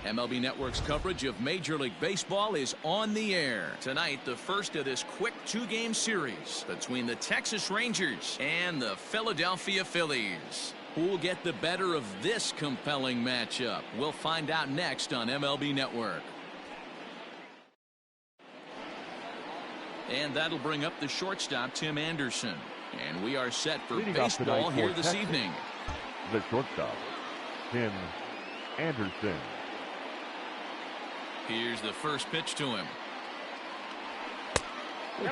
MLB Network's coverage of Major League Baseball is on the air. Tonight, the first of this quick two-game series between the Texas Rangers and the Philadelphia Phillies. Who will get the better of this compelling matchup? We'll find out next on MLB Network. And that'll bring up the shortstop, Tim Anderson. And we are set for baseball here this evening. The shortstop, Tim Anderson. Here's the first pitch to him.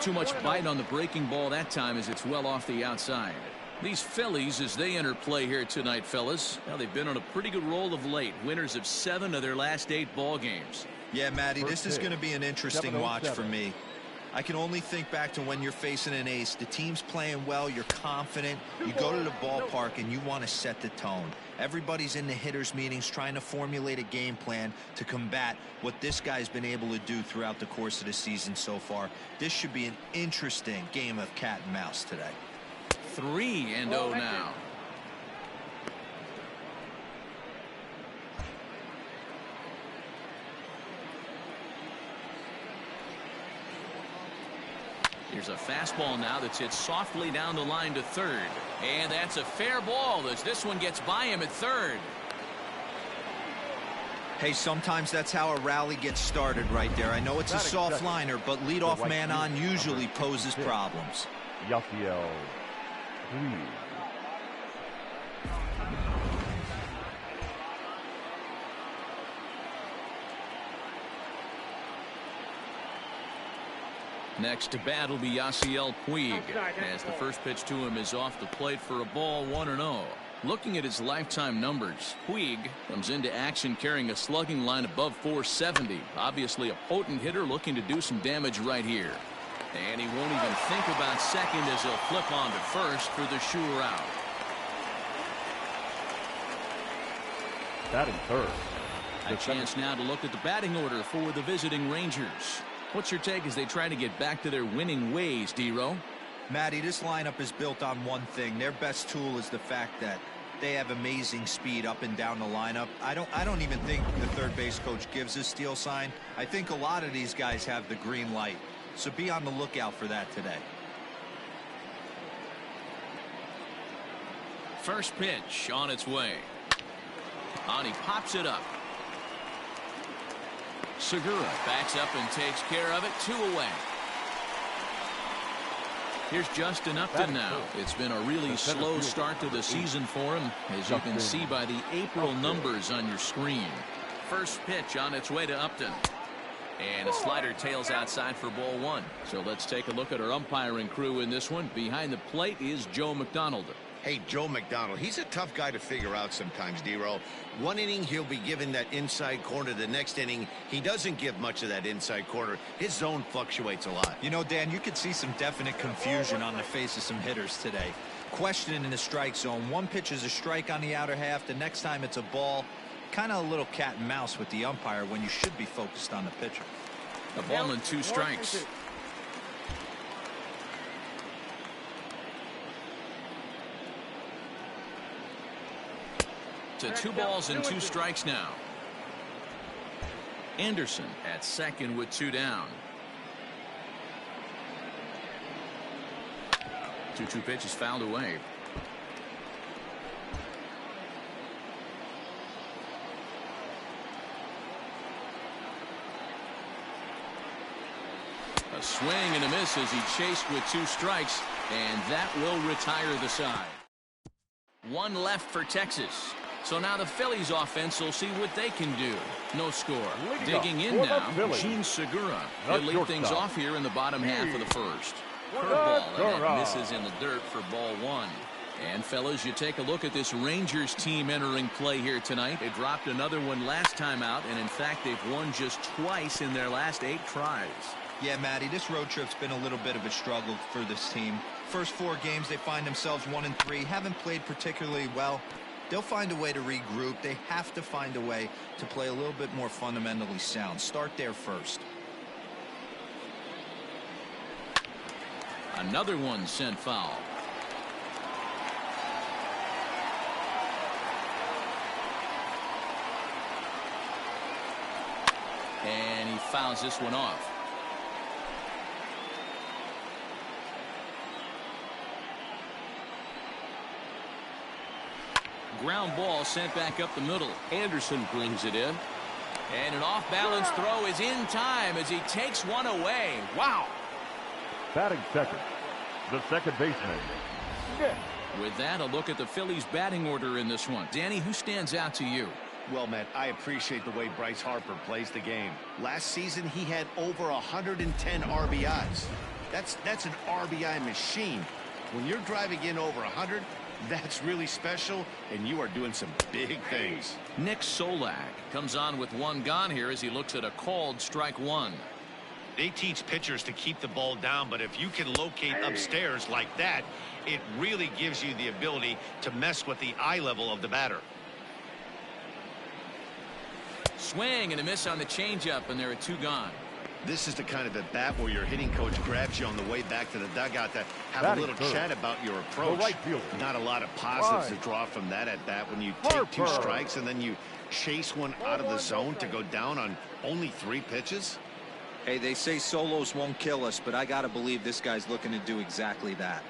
Too much bite on the breaking ball that time as it's well off the outside. These Phillies, as they enter play here tonight, fellas, now they've been on a pretty good roll of late. Winners of 7 of their last 8 ball games. Yeah, Matty, this is going to be an interesting watch for me. I can only think back to when you're facing an ace. The team's playing well, you're confident, you go to the ballpark and you want to set the tone. Everybody's in the hitters meetings trying to formulate a game plan to combat what this guy's been able to do throughout the course of the season so far. This should be an interesting game of cat and mouse today. 3-0 now. Here's a fastball now that's hit softly down the line to third. And that's a fair ball as this one gets by him at third. Hey, sometimes that's how a rally gets started right there. I know it's a soft liner, but leadoff man on usually poses problems. Yasiel Puig. Next to bat will be Yasiel Puig, as the first pitch to him is off the plate for a ball, 1-0. Looking at his lifetime numbers, Puig comes into action carrying a slugging line above 470. Obviously a potent hitter looking to do some damage right here. And he won't even think about second as he'll flip on to first for the sure out. Batting third. A chance now to look at the batting order for the visiting Rangers. What's your take as they try to get back to their winning ways, D-Row? Matty, this lineup is built on one thing. Their best tool is the fact that they have amazing speed up and down the lineup. I don't even think the third base coach gives a steal sign. I think a lot of these guys have the green light. So be on the lookout for that today. First pitch on its way. And he pops it up. Segura backs up and takes care of it. 2 away. Here's Justin Upton now. It's been a really slow start to the season for him, as you can see by the April numbers on your screen. First pitch on its way to Upton. And a slider tails outside for ball 1. So let's take a look at our umpiring crew in this one. Behind the plate is Joe McDonald. Hey, Joe McDonald, he's a tough guy to figure out sometimes, D-Row. One inning, he'll be given that inside corner. The next inning, he doesn't give much of that inside corner. His zone fluctuates a lot. You know, Dan, you could see some definite confusion on the face of some hitters today. Questioning in the strike zone. One pitch is a strike on the outer half. The next time it's a ball. Kind of a little cat and mouse with the umpire when you should be focused on the pitcher. A ball and 2 strikes. To 2 balls and 2 strikes now. Anderson at second with 2 down. 2-2 pitch is fouled away. A swing and a miss as he chased with 2 strikes, and that will retire the side. 1 left for Texas. So now the Phillies offense will see what they can do. No score. Digging in now, Gene Segura. He'll lead things off here in the bottom half of the first. Curveball, and that misses in the dirt for ball 1. And fellas, you take a look at this Rangers team entering play here tonight. They dropped another one last time out, and in fact they've won just twice in their last 8 tries. Yeah, Matty, this road trip's been a little bit of a struggle for this team. First 4 games they find themselves 1-3. Haven't played particularly well. They'll find a way to regroup. They have to find a way to play a little bit more fundamentally sound. Start there first. Another one sent foul. And he fouls this one off. Ground ball sent back up the middle. Anderson brings it in. And an off-balance throw is in time as he takes one away. Wow. Batting second, the second baseman. With that, a look at the Phillies' batting order in this one. Danny, who stands out to you? Well, Matt, I appreciate the way Bryce Harper plays the game. Last season, he had over 110 RBIs. That's an RBI machine. When you're driving in over 100, that's really special, and you are doing some big things. Nick Solak comes on with one gone here as he looks at a called strike one. They teach pitchers to keep the ball down, but if you can locate upstairs like that, it really gives you the ability to mess with the eye level of the batter. Swing and a miss on the changeup, and there are two gone. This is the kind of at bat where your hitting coach grabs you on the way back to the dugout to have a little chat about your approach. Not a lot of positives to draw from that at bat when you take two strikes and then you chase one out of the zone to go down on only 3 pitches. Hey, they say solos won't kill us, but I gotta believe this guy's looking to do exactly that.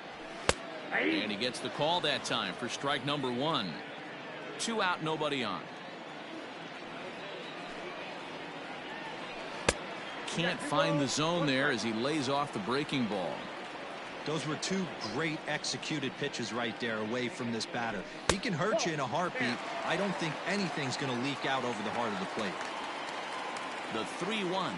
And he gets the call that time for strike number 1. 2 out, nobody on. Can't find the zone there as he lays off the breaking ball. Those were 2 great executed pitches right there away from this batter. He can hurt you in a heartbeat. I don't think anything's going to leak out over the heart of the plate. The 3-1.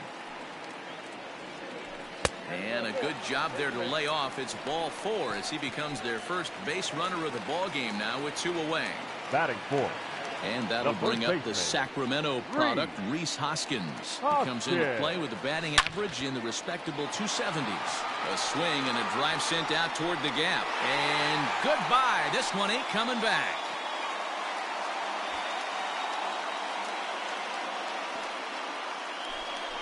And a good job there to lay off. It's ball 4 as he becomes their first base runner of the ball game now with 2 away. Batting 4. And that'll bring up the Sacramento product, Rhys Hoskins. He comes into play with a batting average in the respectable 270s. A swing and a drive sent out toward the gap. And goodbye. This one ain't coming back.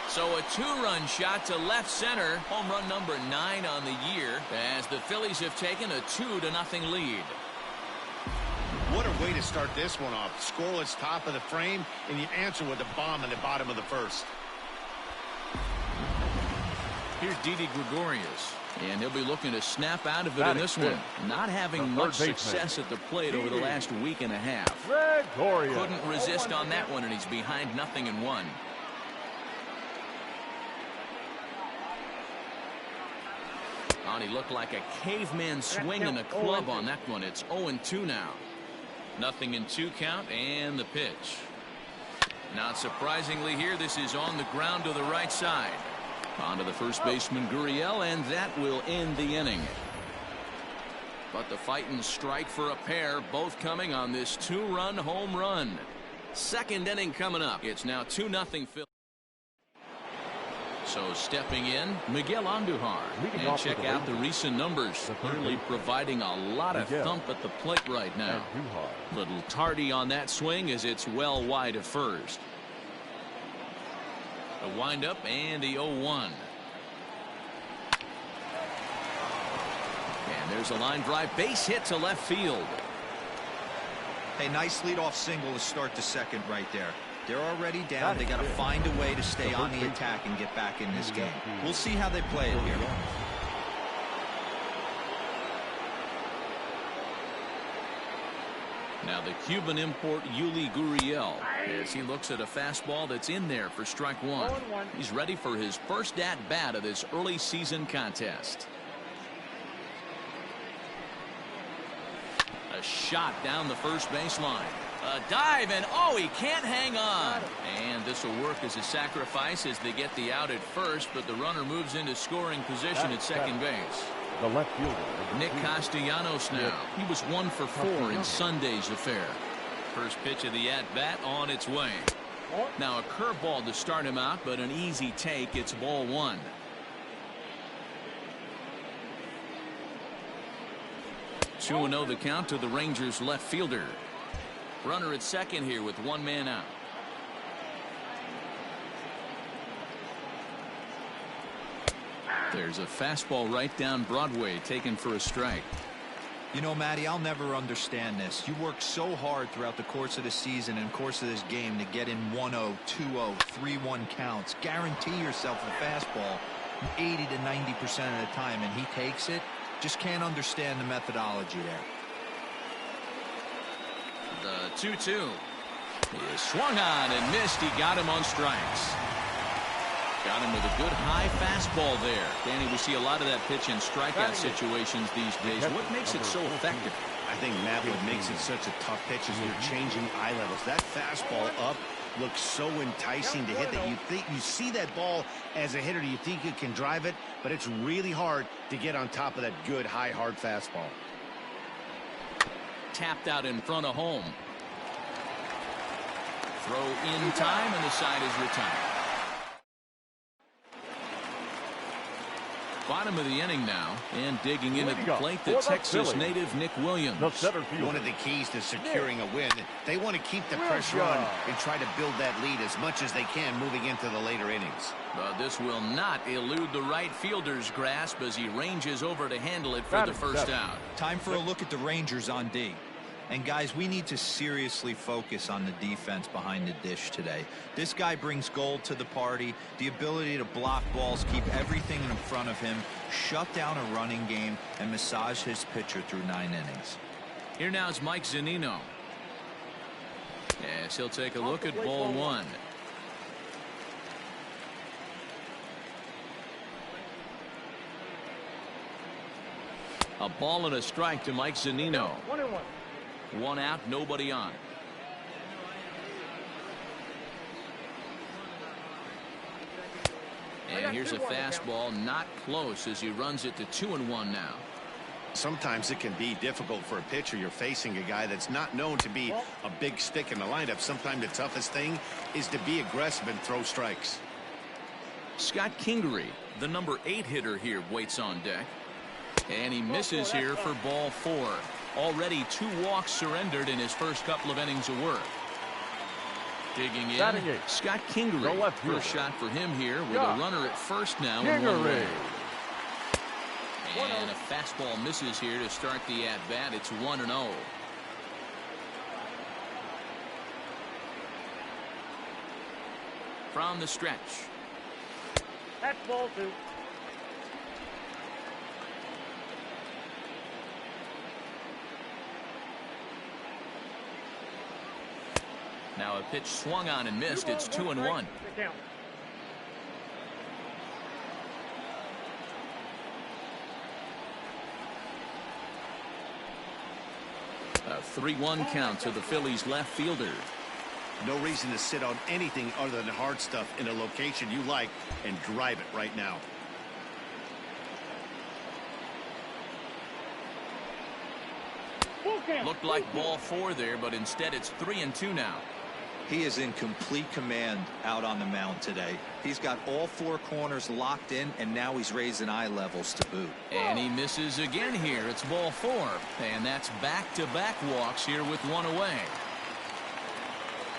So a 2-run shot to left center. Home run number 9 on the year as the Phillies have taken a 2-0 lead. What a way to start this one off. Scoreless top of the frame, and you answer with a bomb in the bottom of the first. Here's Didi Gregorius, and he'll be looking to snap out of it in this one. Not having much success at the plate over the last week and a half. Couldn't resist on that one, and he's behind 0-1. He looked like a caveman swinging a club on that one. It's 0-2 now. 0-2 count, and the pitch. Not surprisingly here, this is on the ground to the right side. On to the first baseman, Gurriel, and that will end the inning. But the fighting strike for a pair, both coming on this 2-run home run. Second inning coming up. It's now 2-0 Phillies. So stepping in, Miguel Andujar. And check out the recent numbers. Clearly providing a lot of thump at the plate right now. Little tardy on that swing as it's well wide of first. A windup and the 0-1. And there's a line drive base hit to left field. Hey, nice leadoff single to start the second right there. They're already down. They got to find a way to stay on the attack and get back in this game. We'll see how they play it here. Now the Cuban import Yuli Gurriel as he looks at a fastball that's in there for strike 1. He's ready for his first at-bat of this early season contest. A shot down the first baseline. A dive, and oh, he can't hang on. And this will work as a sacrifice as they get the out at first, but the runner moves into scoring position at second base. The left fielder, Nick Castellanos now. He was 1 for 4 in Sunday's affair. First pitch of the at-bat on its way. Now a curveball to start him out, but an easy take. It's ball 1. Two 2-0 the count to the Rangers left fielder. Runner at second here with 1 man out. There's a fastball right down Broadway taken for a strike. You know, Matty, I'll never understand this. You work so hard throughout the course of the season and course of this game to get in 1-0, 2-0, 3-1 counts. Guarantee yourself a fastball 80 to 90% of the time, and he takes it. Just can't understand the methodology there. The 2-2. He swung on and missed. He got him on strikes. Got him with a good high fastball there. Danny, we see a lot of that pitch in strikeout situations these days. What makes it so effective? I think, Matt, what makes it such a tough pitch is you're changing eye levels. That fastball up looks so enticing to hit that you see that ball as a hitter, you think you can drive it, but it's really hard to get on top of that good high hard fastball. Tapped out in front of home. Throw in time, and the side is retired. Bottom of the inning now, and digging into the plate, the Texas native Nick Williams. One of the keys to securing a win, they want to keep the pressure on and try to build that lead as much as they can moving into the later innings. But this will not elude the right fielder's grasp as he ranges over to handle it for the first out. Time for a look at the Rangers on D. And guys, we need to seriously focus on the defense behind the dish today. This guy brings gold to the party, the ability to block balls, keep everything in front of him, shut down a running game, and massage his pitcher through 9 innings. Here now is Mike Zunino. Yes, he'll take a look at ball 1. A ball and a strike to Mike Zunino. 1-1. 1 out, nobody on. And here's a fastball, not close, as he runs it to 2-1 now. Sometimes it can be difficult for a pitcher. You're facing a guy that's not known to be a big stick in the lineup. Sometimes the toughest thing is to be aggressive and throw strikes. Scott Kingery, the number 8 hitter here, waits on deck. And he misses here for ball 4. Already 2 walks surrendered in his first couple of innings of work. Digging in, Scott Kingery. First shot for him here with a runner at first now. And a fastball misses here to start the at-bat. It's 1-0. From the stretch. That's ball 2. Now a pitch swung on and missed. It's 2-1. A 3-1 count to the Phillies left fielder. No reason to sit on anything other than hard stuff in a location you like and drive it right now. Looked like ball 4 there, but instead it's 3-2 now. He is in complete command out on the mound today. He's got all 4 corners locked in, and now he's raising eye levels to boot. And he misses again here. It's ball 4. And that's back-to-back walks here with 1 away.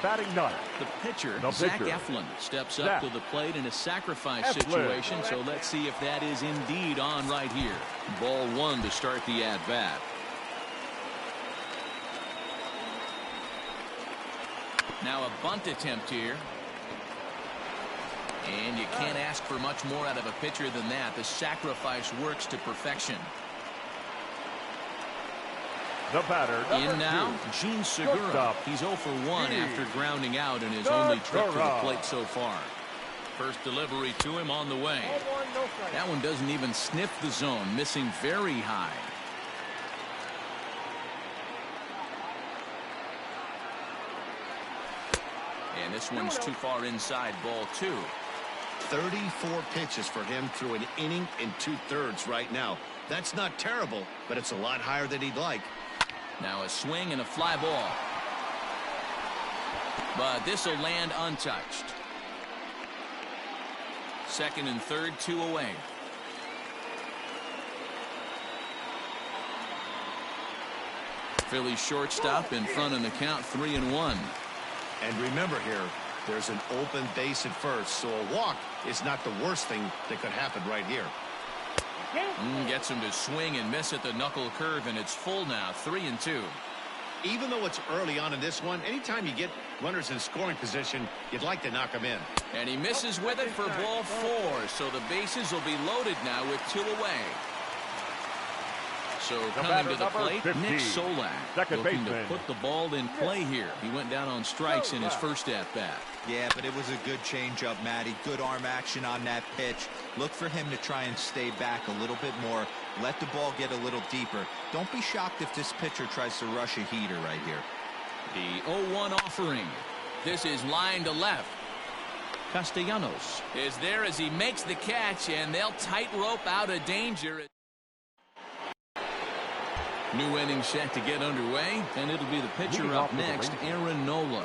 Batting 9. The pitcher, Zach Eflin, steps up to the plate in a sacrifice situation. So let's see if that is indeed on right here. Ball 1 to start the at-bat. Now a bunt attempt here. And you can't ask for much more out of a pitcher than that. The sacrifice works to perfection. The batter, in now, Gene Segura. He's 0 for 1 after grounding out in his only trip to the plate so far. First delivery to him on the way. That one doesn't even sniff the zone, missing very high. And this one's too far inside, ball 2. 34 pitches for him through an inning and 2/3 right now. That's not terrible, but it's a lot higher than he'd like. Now a swing and a fly ball. But this will land untouched. Second and third, 2 away. Phillies shortstop in front in the count, 3-1. And remember here, there's an open base at first, so a walk is not the worst thing that could happen right here. Gets him to swing and miss at the knuckle curve, and it's full now, 3-2. Even though it's early on in this one, anytime you get runners in scoring position, you'd like to knock them in. And he misses with it for ball 4, so the bases will be loaded now with 2 away. So coming to the plate, 15, Nick Solak, looking baseman. to put the ball in play here. He went down on strikes in his first at-bat. Yeah, but it was a good changeup, Matty. Good arm action on that pitch. Look for him to try and stay back a little bit more. Let the ball get a little deeper. Don't be shocked if this pitcher tries to rush a heater right here. The 0-1 offering. This is line to left. Castellanos is there as he makes the catch, and they'll tightrope out of danger. New inning set to get underway, and it'll be the pitcher up next, Aaron Nola.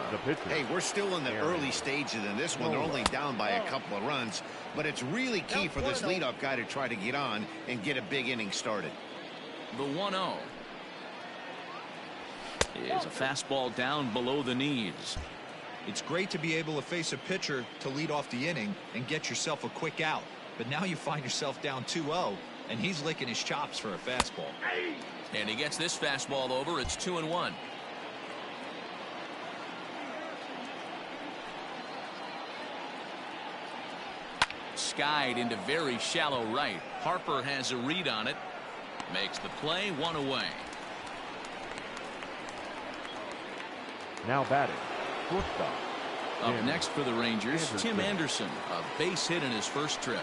Hey, we're still in the early stages in this one. They're only down by a couple of runs, but it's really key for this leadoff guy to try to get on and get a big inning started. The 1-0 is a fastball down below the knees. It's great to be able to face a pitcher to lead off the inning and get yourself a quick out. But now you find yourself down 2-0, and he's licking his chops for a fastball. And he gets this fastball over. It's 2-1. Skied into very shallow right. Harper has a read on it. Makes the play, 1 away. Now batting, shortstop. Up next for the Rangers, Tim Anderson. A base hit in his first trip.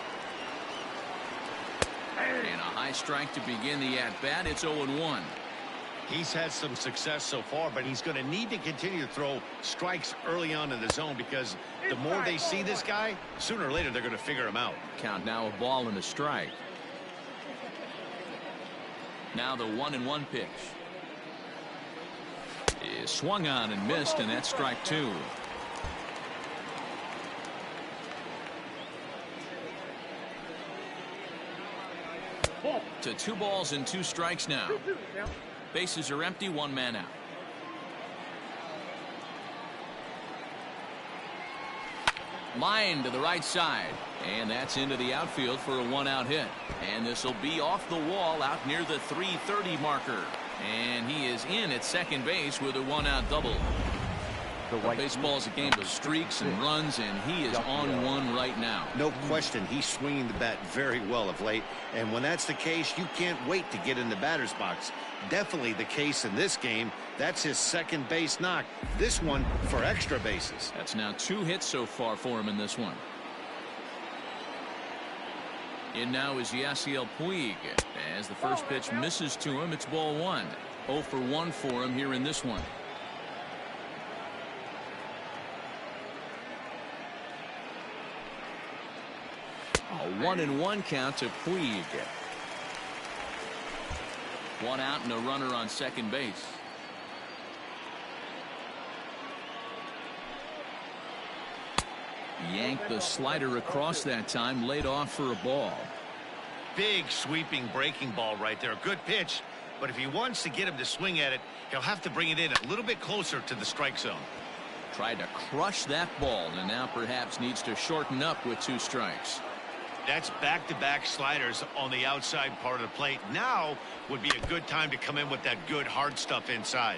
And a high strike to begin the at-bat. It's 0-1. He's had some success so far, but he's going to need to continue to throw strikes early on in the zone, because the more they see this guy, sooner or later they're going to figure him out. Count now, a ball and a strike. Now the 1-1 pitch is swung on and missed, and that's strike 2. To 2 balls and 2 strikes now. Bases are empty, 1 man out. Line to the right side, and that's into the outfield for a 1-out hit. And this will be off the wall out near the 330 marker. And he is in at second base with a 1-out double. Baseball's a game of streaks and runs, and he is on one right now. No question, he's swinging the bat very well of late, and when that's the case, you can't wait to get in the batter's box. Definitely the case in this game. That's his second base knock. This one for extra bases. That's now 2 hits so far for him in this one. In now is Yasiel Puig. As the first pitch misses to him, it's ball 1. 0 for 1 for him here in this one. A 1-1 count to Puig. 1 out and a runner on second base. Yanked the slider across that time, laid off for a ball. Big sweeping breaking ball right there. Good pitch, but if he wants to get him to swing at it, he'll have to bring it in a little bit closer to the strike zone. Tried to crush that ball, and now perhaps needs to shorten up with 2 strikes. That's back-to-back sliders on the outside part of the plate. Now would be a good time to come in with that good hard stuff inside.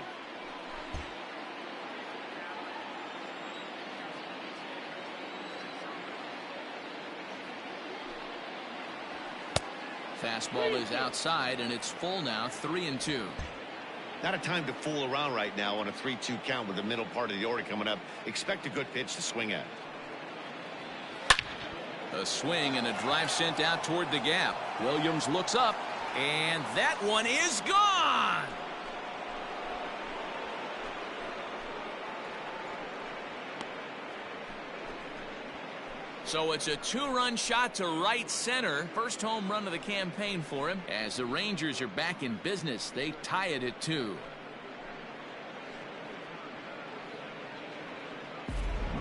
Fastball is outside, and it's full now, 3-2. Not a time to fool around right now on a 3-2 count with the middle part of the order coming up. Expect a good pitch to swing at. A swing and a drive sent out toward the gap. Williams looks up, and that one is gone. So it's a 2-run shot to right center. First home run of the campaign for him. As the Rangers are back in business, they tie it at 2.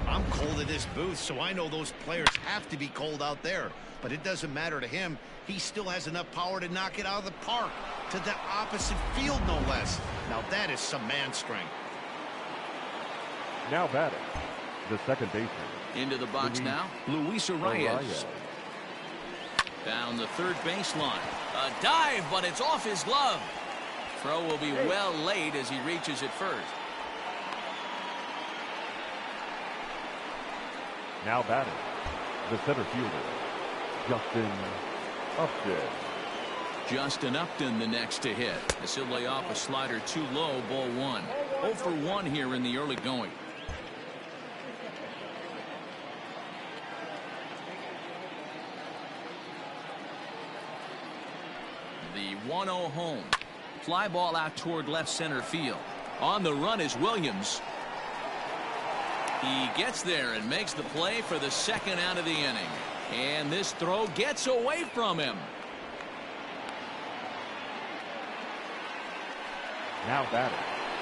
I'm cold in this booth, so I know those players have to be cold out there. But it doesn't matter to him. He still has enough power to knock it out of the park. To the opposite field, no less. Now that is some man strength. Now batting, the second baseman. Into the box now, Luis Arias. Down the third baseline. A dive, but it's off his glove. Throw will be well late as he reaches it first. Now batting, the center fielder, Justin Upton. Justin Upton the next to hit. As he'll lay off a slider too low, ball one. 0 for 1 here in the early going. The 1-0 home. Fly ball out toward left center field. On the run is Williams. He gets there and makes the play for the second out of the inning. And this throw gets away from him. Now batting,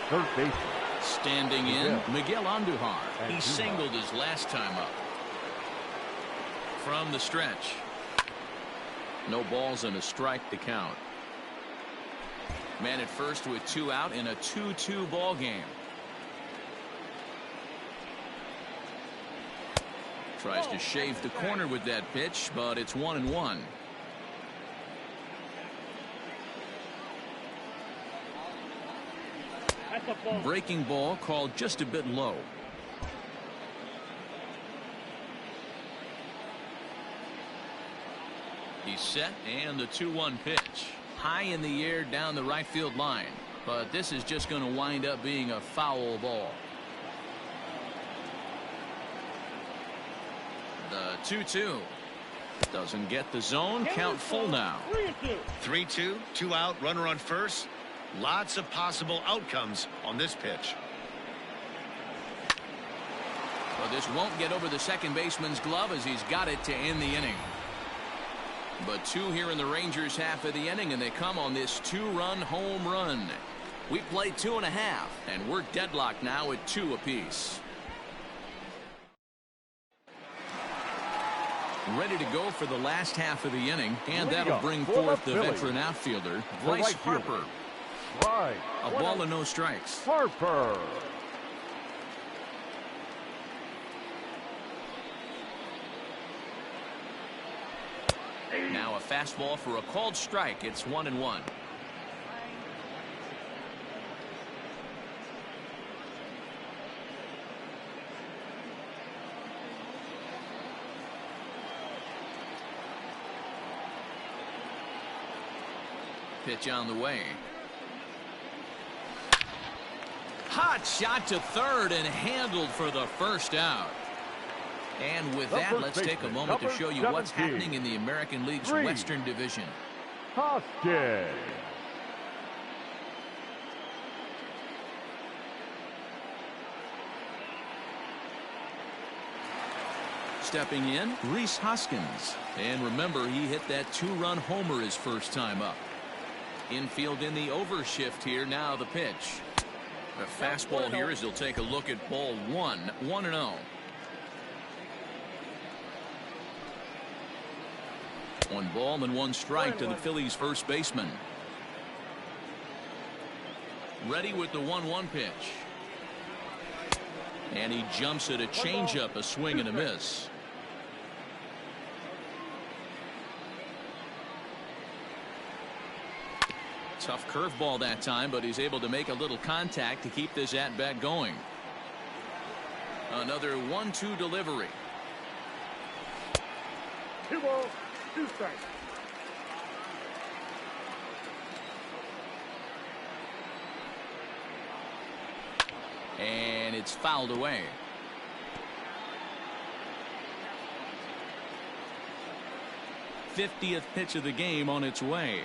third baseman. Standing in, Miguel Andujar. He singled his last time up. From the stretch. No balls and a strike to count. Man at first with 2 out in a 2-2 ball game. Tries to shave the corner with that pitch, but it's 1-1. Breaking ball called just a bit low. He's set, and the 2-1 pitch. High in the air down the right field line. But this is just going to wind up being a foul ball. The 2-2. Doesn't get the zone. Count full now. 3-2, 2 out, runner on first. Lots of possible outcomes on this pitch. Well, this won't get over the second baseman's glove as he's got it to end the inning. But 2 here in the Rangers half of the inning, and they come on this 2-run home run. We played 2.5, and we're deadlocked now at 2 apiece. Ready to go for the last half of the inning, and that'll bring forth the veteran outfielder, Bryce Harper. A ball and no strikes. Harper. Now a fastball for a called strike. It's 1-1. Pitch on the way. Hot shot to third and handled for the first out. And with that, let's take a moment to show you what's happening in the American League's Western Division. Hoskins. Stepping in, Rhys Hoskins. And remember, he hit that 2-run homer his first time up. Infield in the overshift here. Now the pitch. A fastball here as he'll take a look at ball 1. 1-0. 1 ball and 1 strike to the Phillies first baseman. Ready with the 1-1 pitch. And he jumps at a changeup, a swing and a miss. Tough curveball that time, but he's able to make a little contact to keep this at-bat going. Another 1-2 delivery. 2 balls, 2 strikes. And it's fouled away. '50th pitch of the game on its way.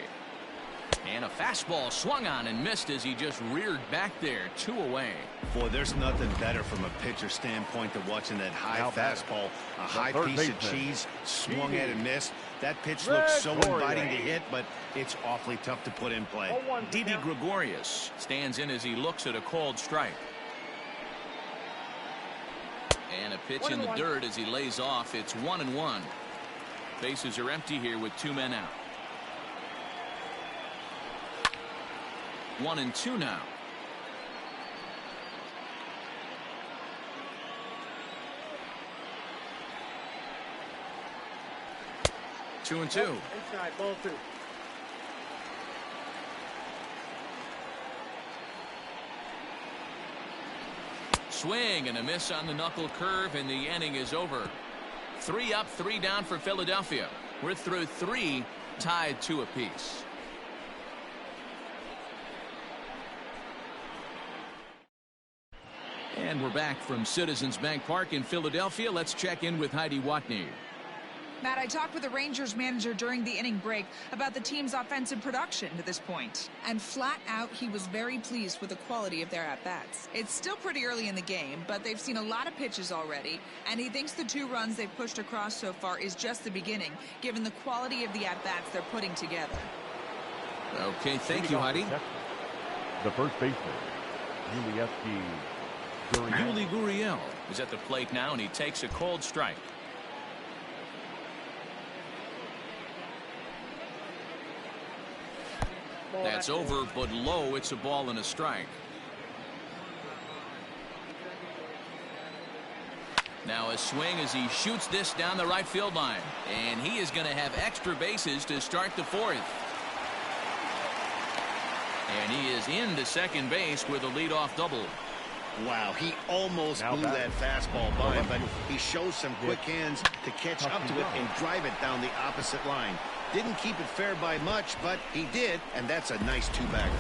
And a fastball swung on and missed as he just reared back there. 2 away. Boy, there's nothing better from a pitcher standpoint than watching that high fastball, a high piece of cheese, swung at and missed. That pitch looks so inviting to hit, but it's awfully tough to put in play. Didi Gregorius stands in as he looks at a called strike. And a pitch in the dirt as he lays off. It's 1-1. Bases are empty here with 2 men out. 1-2 now. 2-2. Inside, ball 2. Swing and a miss on the knuckle curve, and the inning is over. 3 up, 3 down for Philadelphia. We're through 3, tied 2 apiece. And we're back from Citizens Bank Park in Philadelphia. Let's check in with Heidi Watney. Matt, I talked with the Rangers manager during the inning break about the team's offensive production to this point. And flat out, he was very pleased with the quality of their at-bats. It's still pretty early in the game, but they've seen a lot of pitches already. And he thinks the 2 runs they've pushed across so far is just the beginning, given the quality of the at-bats they're putting together. Okay, thank you, Heidi. The first baseman, Yuli Gurriel is at the plate now, and he takes a cold strike. That's over, but low. It's a ball and a strike. Now a swing as he shoots this down the right field line. And he is going to have extra bases to start the 4th. And he is into second base with a leadoff double. Wow, he almost blew that fastball by him, but he shows some quick hands to catch up to it and drive it down the opposite line. Didn't keep it fair by much, but he did, and that's a nice 2-bagger.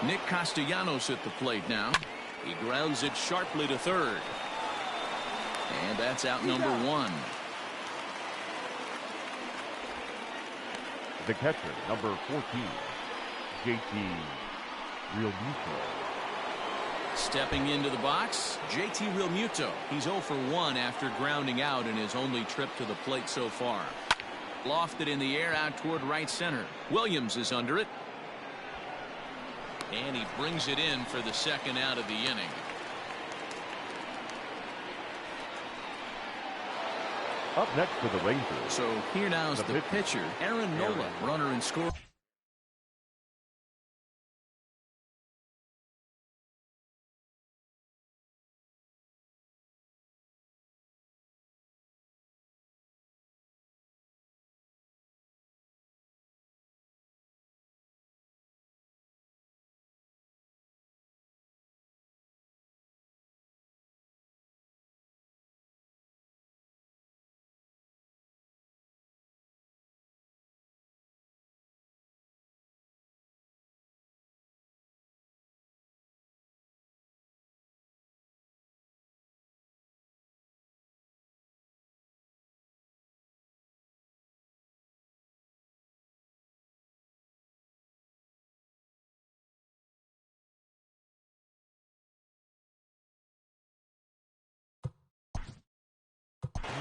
Nick Castellanos at the plate now. He grounds it sharply to third. And that's out number 1. The catcher, number 14, JT Realmuto. Stepping into the box, JT Realmuto. He's 0 for 1 after grounding out in his only trip to the plate so far. Lofted in the air out toward right center. Williams is under it. And he brings it in for the 2nd out of the inning. Up next for the Rangers. So here now is the pitcher, Aaron Nola, runner and score.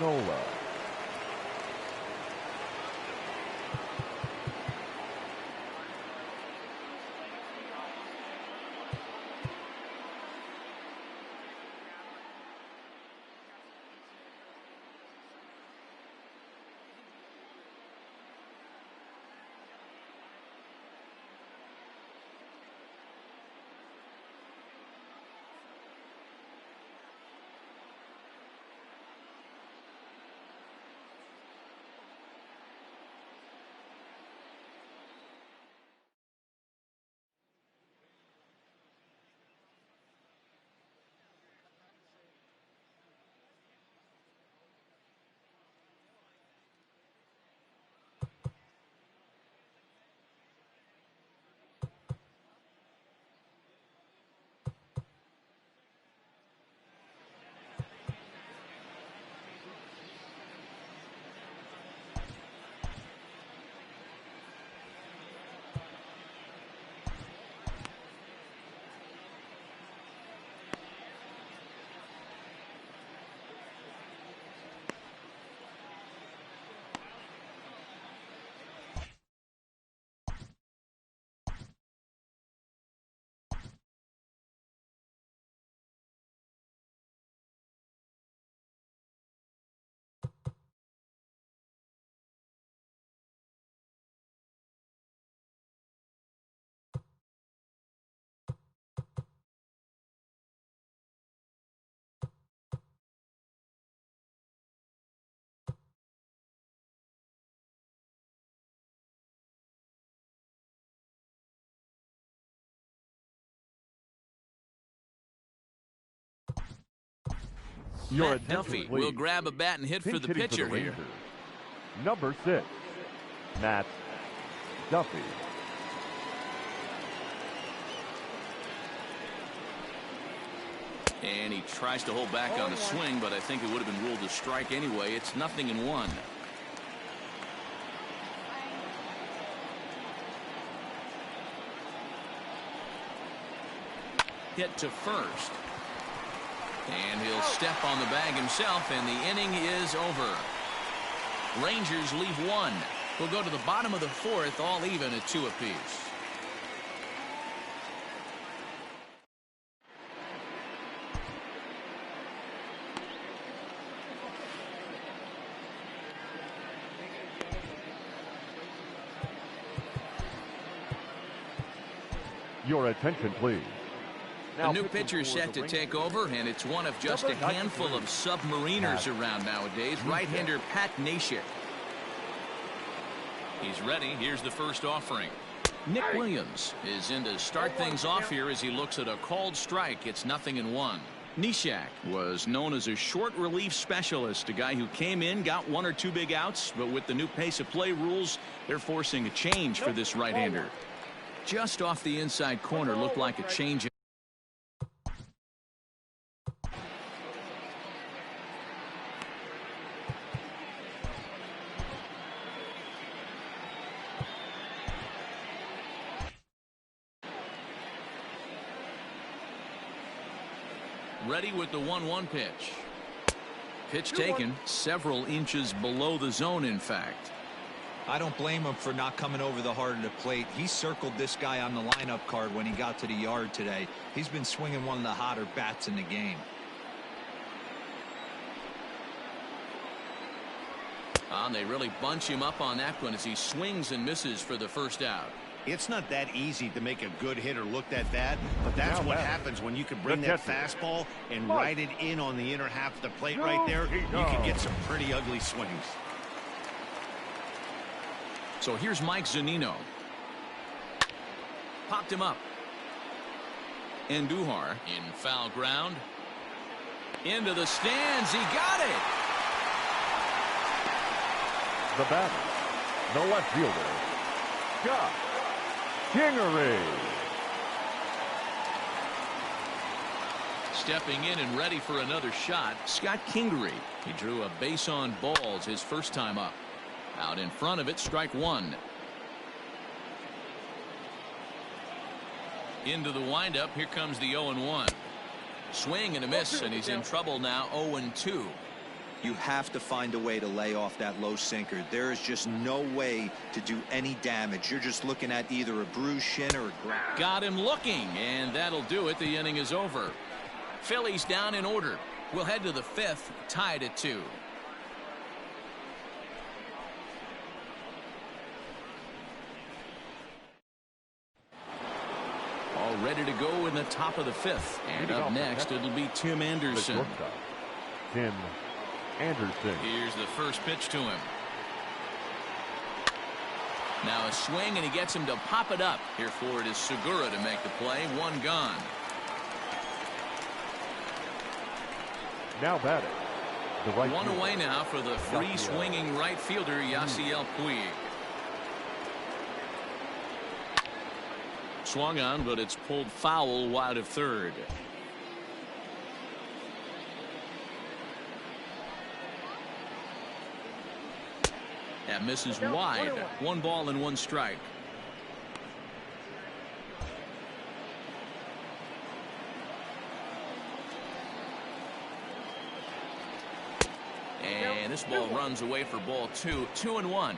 Nola. Matt Duffy will grab a bat and hit for the pitcher here. Number 6, Matt Duffy. And he tries to hold back on the swing, but I think it would have been ruled a strike anyway. It's 0-1. Hit to first. And he'll step on the bag himself, and the inning is over. Rangers leave one. We'll go to the bottom of the 4th, all even at 2 apiece. Your attention, please. A new pitcher set to take over, and it's one of just a handful of submariners around nowadays. Right-hander Pat Neshek. He's ready. Here's the first offering. Nick Williams is in to start things off here as he looks at a called strike. It's 0-1. Neshek was known as a short relief specialist, a guy who came in, got 1 or 2 big outs, but with the new pace of play rules, they're forcing a change for this right-hander. Just off the inside corner, looked like a change. Ready with the 1-1 pitch. Pitch taken several inches below the zone, in fact. I don't blame him for not coming over the heart of the plate. He circled this guy on the lineup card when he got to the yard today. He's been swinging one of the hotter bats in the game. And they really bunch him up on that one as he swings and misses for the first out. It's not that easy to make a good hitter look that bad, but that's what happens when you can bring that fastball and ride it in on the inner half of the plate right there. You can get some pretty ugly swings. So here's Mike Zunino. Popped him up. Andujar in foul ground. Into the stands. He got it. The batter, the left fielder, Scott Kingery. Stepping in and ready for another shot, Scott Kingery. He drew a base on balls his first time up. Out in front of it, strike 1. Into the windup, here comes the 0-1. Swing and a miss, and he's in trouble now. 0-2. You have to find a way to lay off that low sinker. There is just no way to do any damage. You're just looking at either a bruised shin or a ground. Got him looking, and that'll do it. The inning is over. Phillies down in order. We'll head to the 5th, tied at 2. All ready to go in the top of the 5th. And up next, it'll be Tim Anderson. Tim Anderson. Here's the first pitch to him. Now a swing, and he gets him to pop it up. Here for it is Segura to make the play. 1 gone. Now batting. The right 1 fielder. away now for the free swinging right fielder, Yasiel Puig. Swung on, but it's pulled foul wide of third. That misses wide. 1 ball and 1 strike. And this ball runs away for ball 2. 2-1.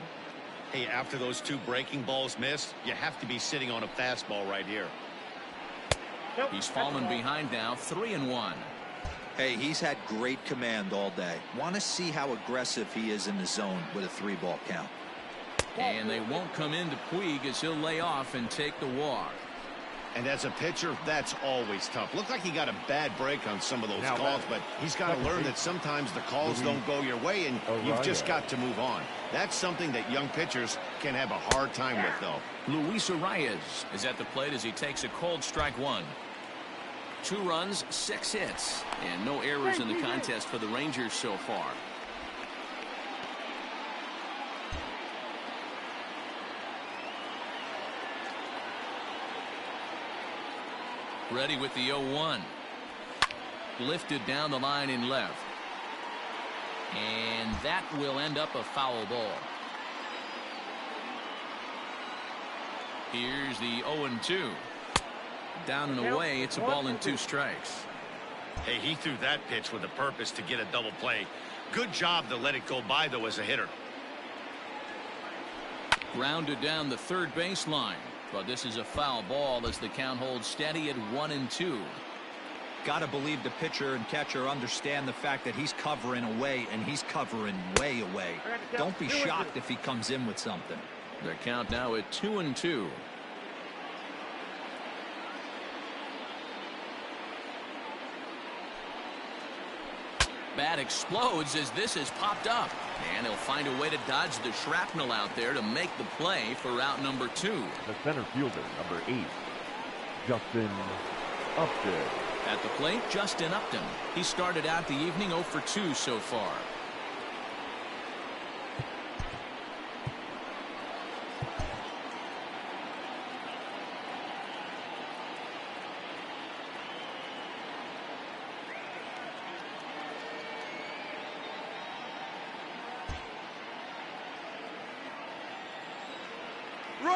Hey, after those 2 breaking balls missed, you have to be sitting on a fastball right here. He's fallen behind now. 3-1. Hey, he's had great command all day. Want to see how aggressive he is in the zone with a 3-ball count. And they won't come into Puig as he'll lay off and take the walk. And as a pitcher, that's always tough. Looked like he got a bad break on some of those calls, but he's got to learn that sometimes the calls don't go your way, and you've just got to move on. That's something that young pitchers can have a hard time with, though. Luis Arias is at the plate as he takes a cold strike 1. 2 runs, 6 hits, and no errors in the contest for the Rangers so far. Ready with the 0-1. Lifted down the line in left. And that will end up a foul ball. Here's the 0-2. Down and away, it's a ball and 2 strikes. Hey, he threw that pitch with a purpose to get a double play. Good job to let it go by, though, as a hitter. Grounded down the third baseline. But this is a foul ball as the count holds steady at 1-2. Got to believe the pitcher and catcher understand the fact that he's covering away, and he's covering way away. Don't be shocked if he comes in with something. The count now at 2-2. Bat explodes as this is popped up. And he'll find a way to dodge the shrapnel out there to make the play for out number 2. The center fielder, number 8, Justin Upton. At the plate, Justin Upton. He started out the evening 0 for 2 so far.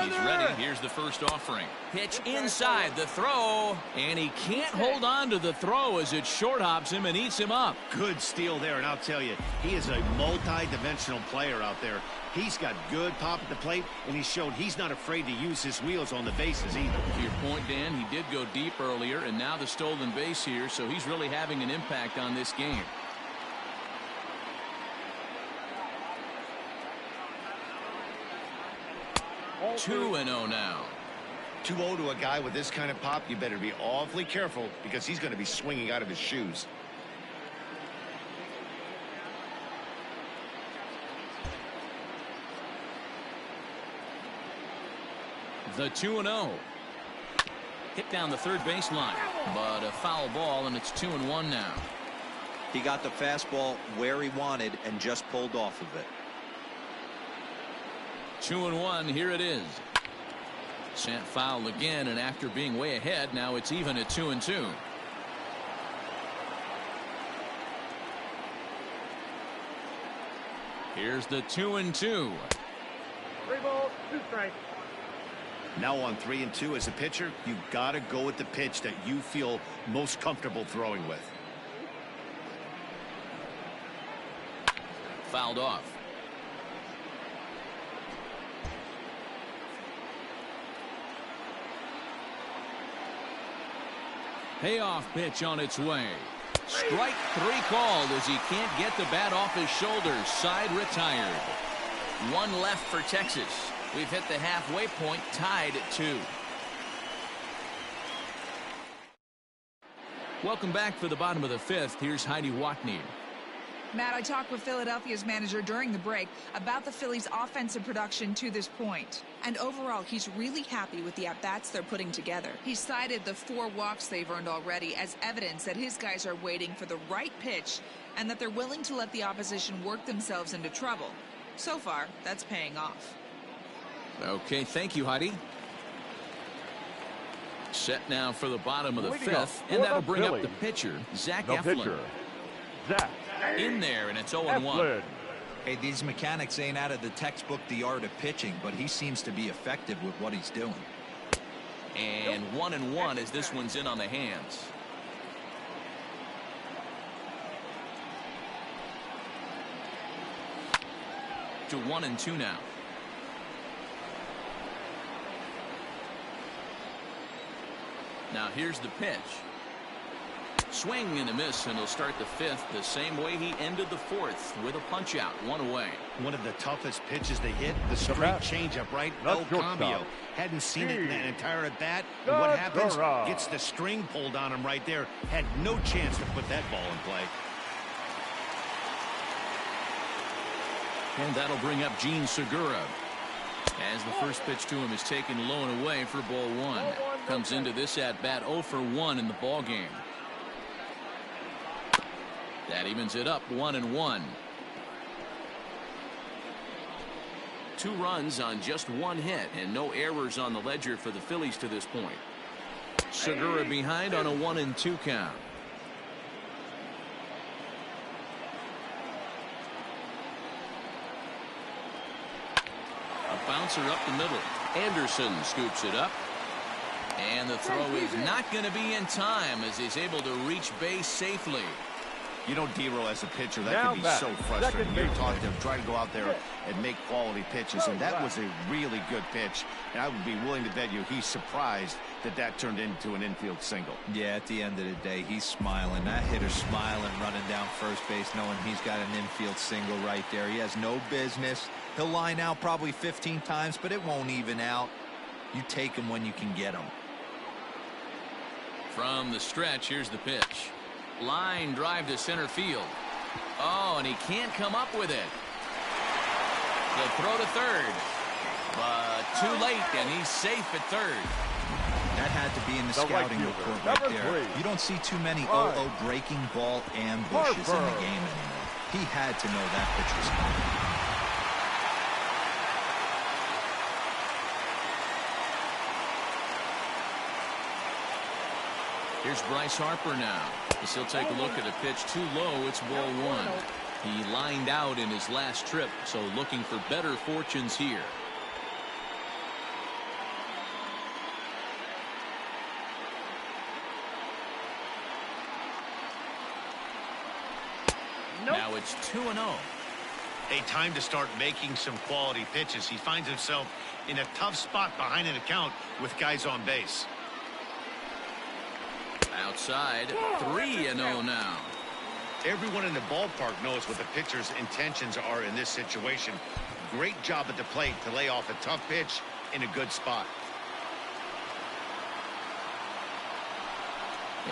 He's ready. Here's the first offering. Pitch inside the throw. And he can't hold on to the throw as it short hops him and eats him up. Good steal there, and I'll tell you, he is a multi-dimensional player out there. He's got good pop at the plate, and he showed he's not afraid to use his wheels on the bases either. To your point, Dan, he did go deep earlier, and now the stolen base here, so he's really having an impact on this game. Two and 0 now. 2-0 to a guy with this kind of pop, you better be awfully careful because he's going to be swinging out of his shoes. The 2-0. Hit down the third baseline, but a foul ball, and it's 2-1 now. He got the fastball where he wanted and just pulled off of it. 2-1, here it is. Sent foul again, and after being way ahead, now it's even at 2-2. Here's the 2-2. 3 balls, 2 strikes. Now on 3-2 as a pitcher, you've got to go with the pitch that you feel most comfortable throwing with. Fouled off. Payoff pitch on its way. Strike 3 called as he can't get the bat off his shoulders. Side retired. 1 left for Texas. We've hit the halfway point, tied at 2. Welcome back for the bottom of the 5th. Here's Heidi Watney. Matt, I talked with Philadelphia's manager during the break about the Phillies' offensive production to this point. And overall, he's really happy with the at-bats they're putting together. He cited the 4 walks they've earned already as evidence that his guys are waiting for the right pitch and that they're willing to let the opposition work themselves into trouble. So far, that's paying off. Okay, thank you, Heidi. Set now for the bottom of the 5th, and that'll bring up the pitcher, Zach Eflin. Zach. In there, and it's 0-1. Hey, these mechanics ain't out of the textbook, the art of pitching, but he seems to be effective with what he's doing. And 1-1 as this one's in on the hands. To 1-2 now. Now here's the pitch. Swing and a miss, and he'll start the 5th the same way he ended the 4th with a punch out, 1 away. One of the toughest pitches they hit, the straight changeup, right? El Cambio. Hadn't seen it in that entire at bat. And what happens? Gets the string pulled on him right there. Had no chance to put that ball in play. And that'll bring up Gene Segura. As the first pitch to him is taken low and away for ball 1. Comes into this at bat 0 for 1 in the ball game. That evens it up 1-1. 2 runs on just 1 hit and no errors on the ledger for the Phillies to this point. Segura behind on a 1-2 count. A bouncer up the middle. Anderson scoops it up. And the throw is not going to be in time as he's able to reach base safely. You know, D-Row, as a pitcher, that can be so frustrating. You're taught to try to go out there and make quality pitches, and that was a really good pitch. And I would be willing to bet you he's surprised that that turned into an infield single. Yeah, at the end of the day, he's smiling. That hitter's smiling, running down first base, knowing he's got an infield single right there. He has no business. He'll line out probably 15 times, but it won't even out. You take him when you can get him. From the stretch, here's the pitch. Line drive to center field. Oh, and he can't come up with it. The throw to third. But too late, and he's safe at third. That had to be in the scouting report right there. You don't see too many breaking ball ambushes in the game anymore. He had to know that pitch was coming. Here's Bryce Harper now. As he'll take a look at a pitch too low. It's ball 1. He lined out in his last trip, so looking for better fortunes here. Now it's 2-0. A time to start making some quality pitches. He finds himself in a tough spot behind an account with guys on base. Outside, 3-0 now. Everyone in the ballpark knows what the pitcher's intentions are in this situation. Great job at the plate to lay off a tough pitch in a good spot.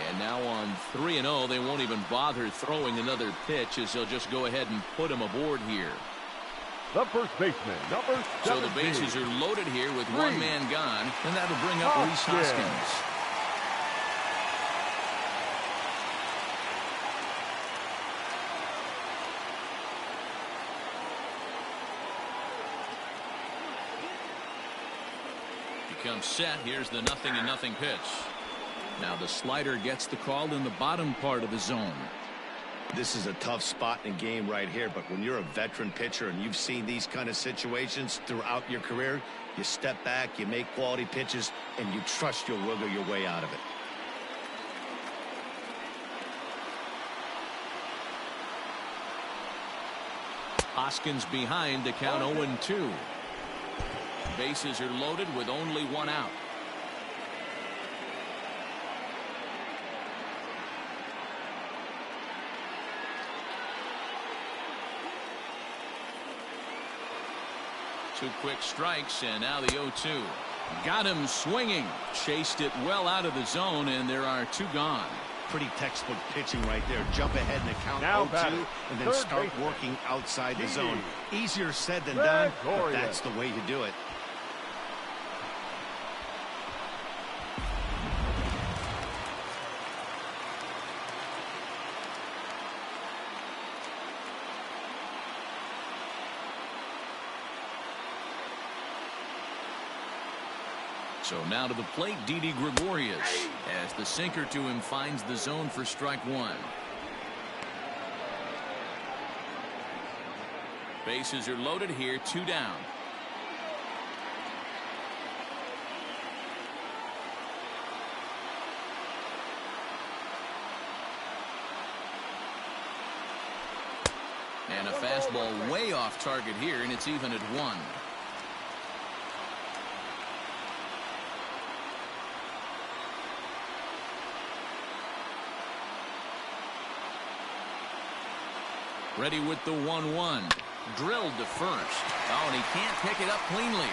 And now on 3-0, they won't even bother throwing another pitch as they'll just go ahead and put him aboard here. The first baseman, number 17. So the bases are loaded here with 1 man gone, and that'll bring up Rhys Hoskins. Comes set. Here's the 0-0 pitch. Now the slider gets the call in the bottom part of the zone. This is a tough spot in the game right here, but when you're a veteran pitcher and you've seen these kind of situations throughout your career, you step back, you make quality pitches, and you trust you'll wiggle your way out of it. Hoskins behind to count 0-2. Bases are loaded with only 1 out. Two quick strikes, and now the 0-2. Got him swinging. Chased it well out of the zone, and there are 2 gone. Pretty textbook pitching right there. Jump ahead and count 0-2 and then start working outside the zone. Easier said than done, but that's the way to do it. So now to the plate, Didi Gregorius, as the sinker to him finds the zone for strike 1. Bases are loaded here, 2 down. And a fastball way off target here, and it's even at 1. Ready with the 1-1. Drilled to first. Oh, and he can't pick it up cleanly.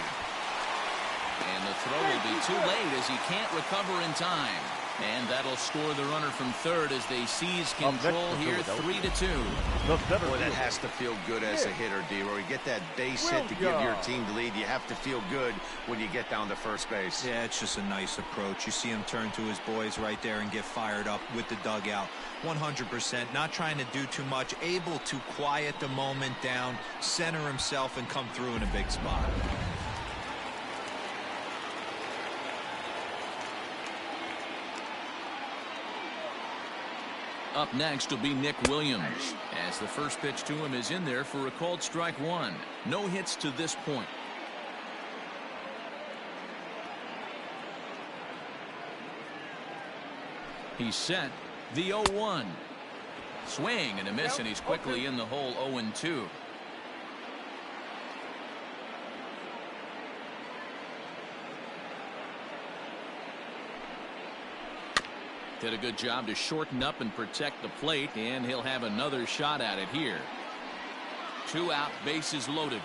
And the throw will be too late as he can't recover in time. And that'll score the runner from third as they seize control here, 3-2. Boy, that has to feel good as a hitter, D-Roy. You get that base hit to give your team the lead. You have to feel good when you get down to first base. Yeah, it's just a nice approach. You see him turn to his boys right there and get fired up with the dugout. 100%, not trying to do too much, able to quiet the moment down, center himself, and come through in a big spot. Up next will be Nick Williams, as the first pitch to him is in there for a called strike one. No hits to this point. He's set. The 0-1. Swing and a miss, and he's quickly in the hole. 0-2. Did a good job to shorten up and protect the plate, and he'll have another shot at it here. 2 out, bases loaded.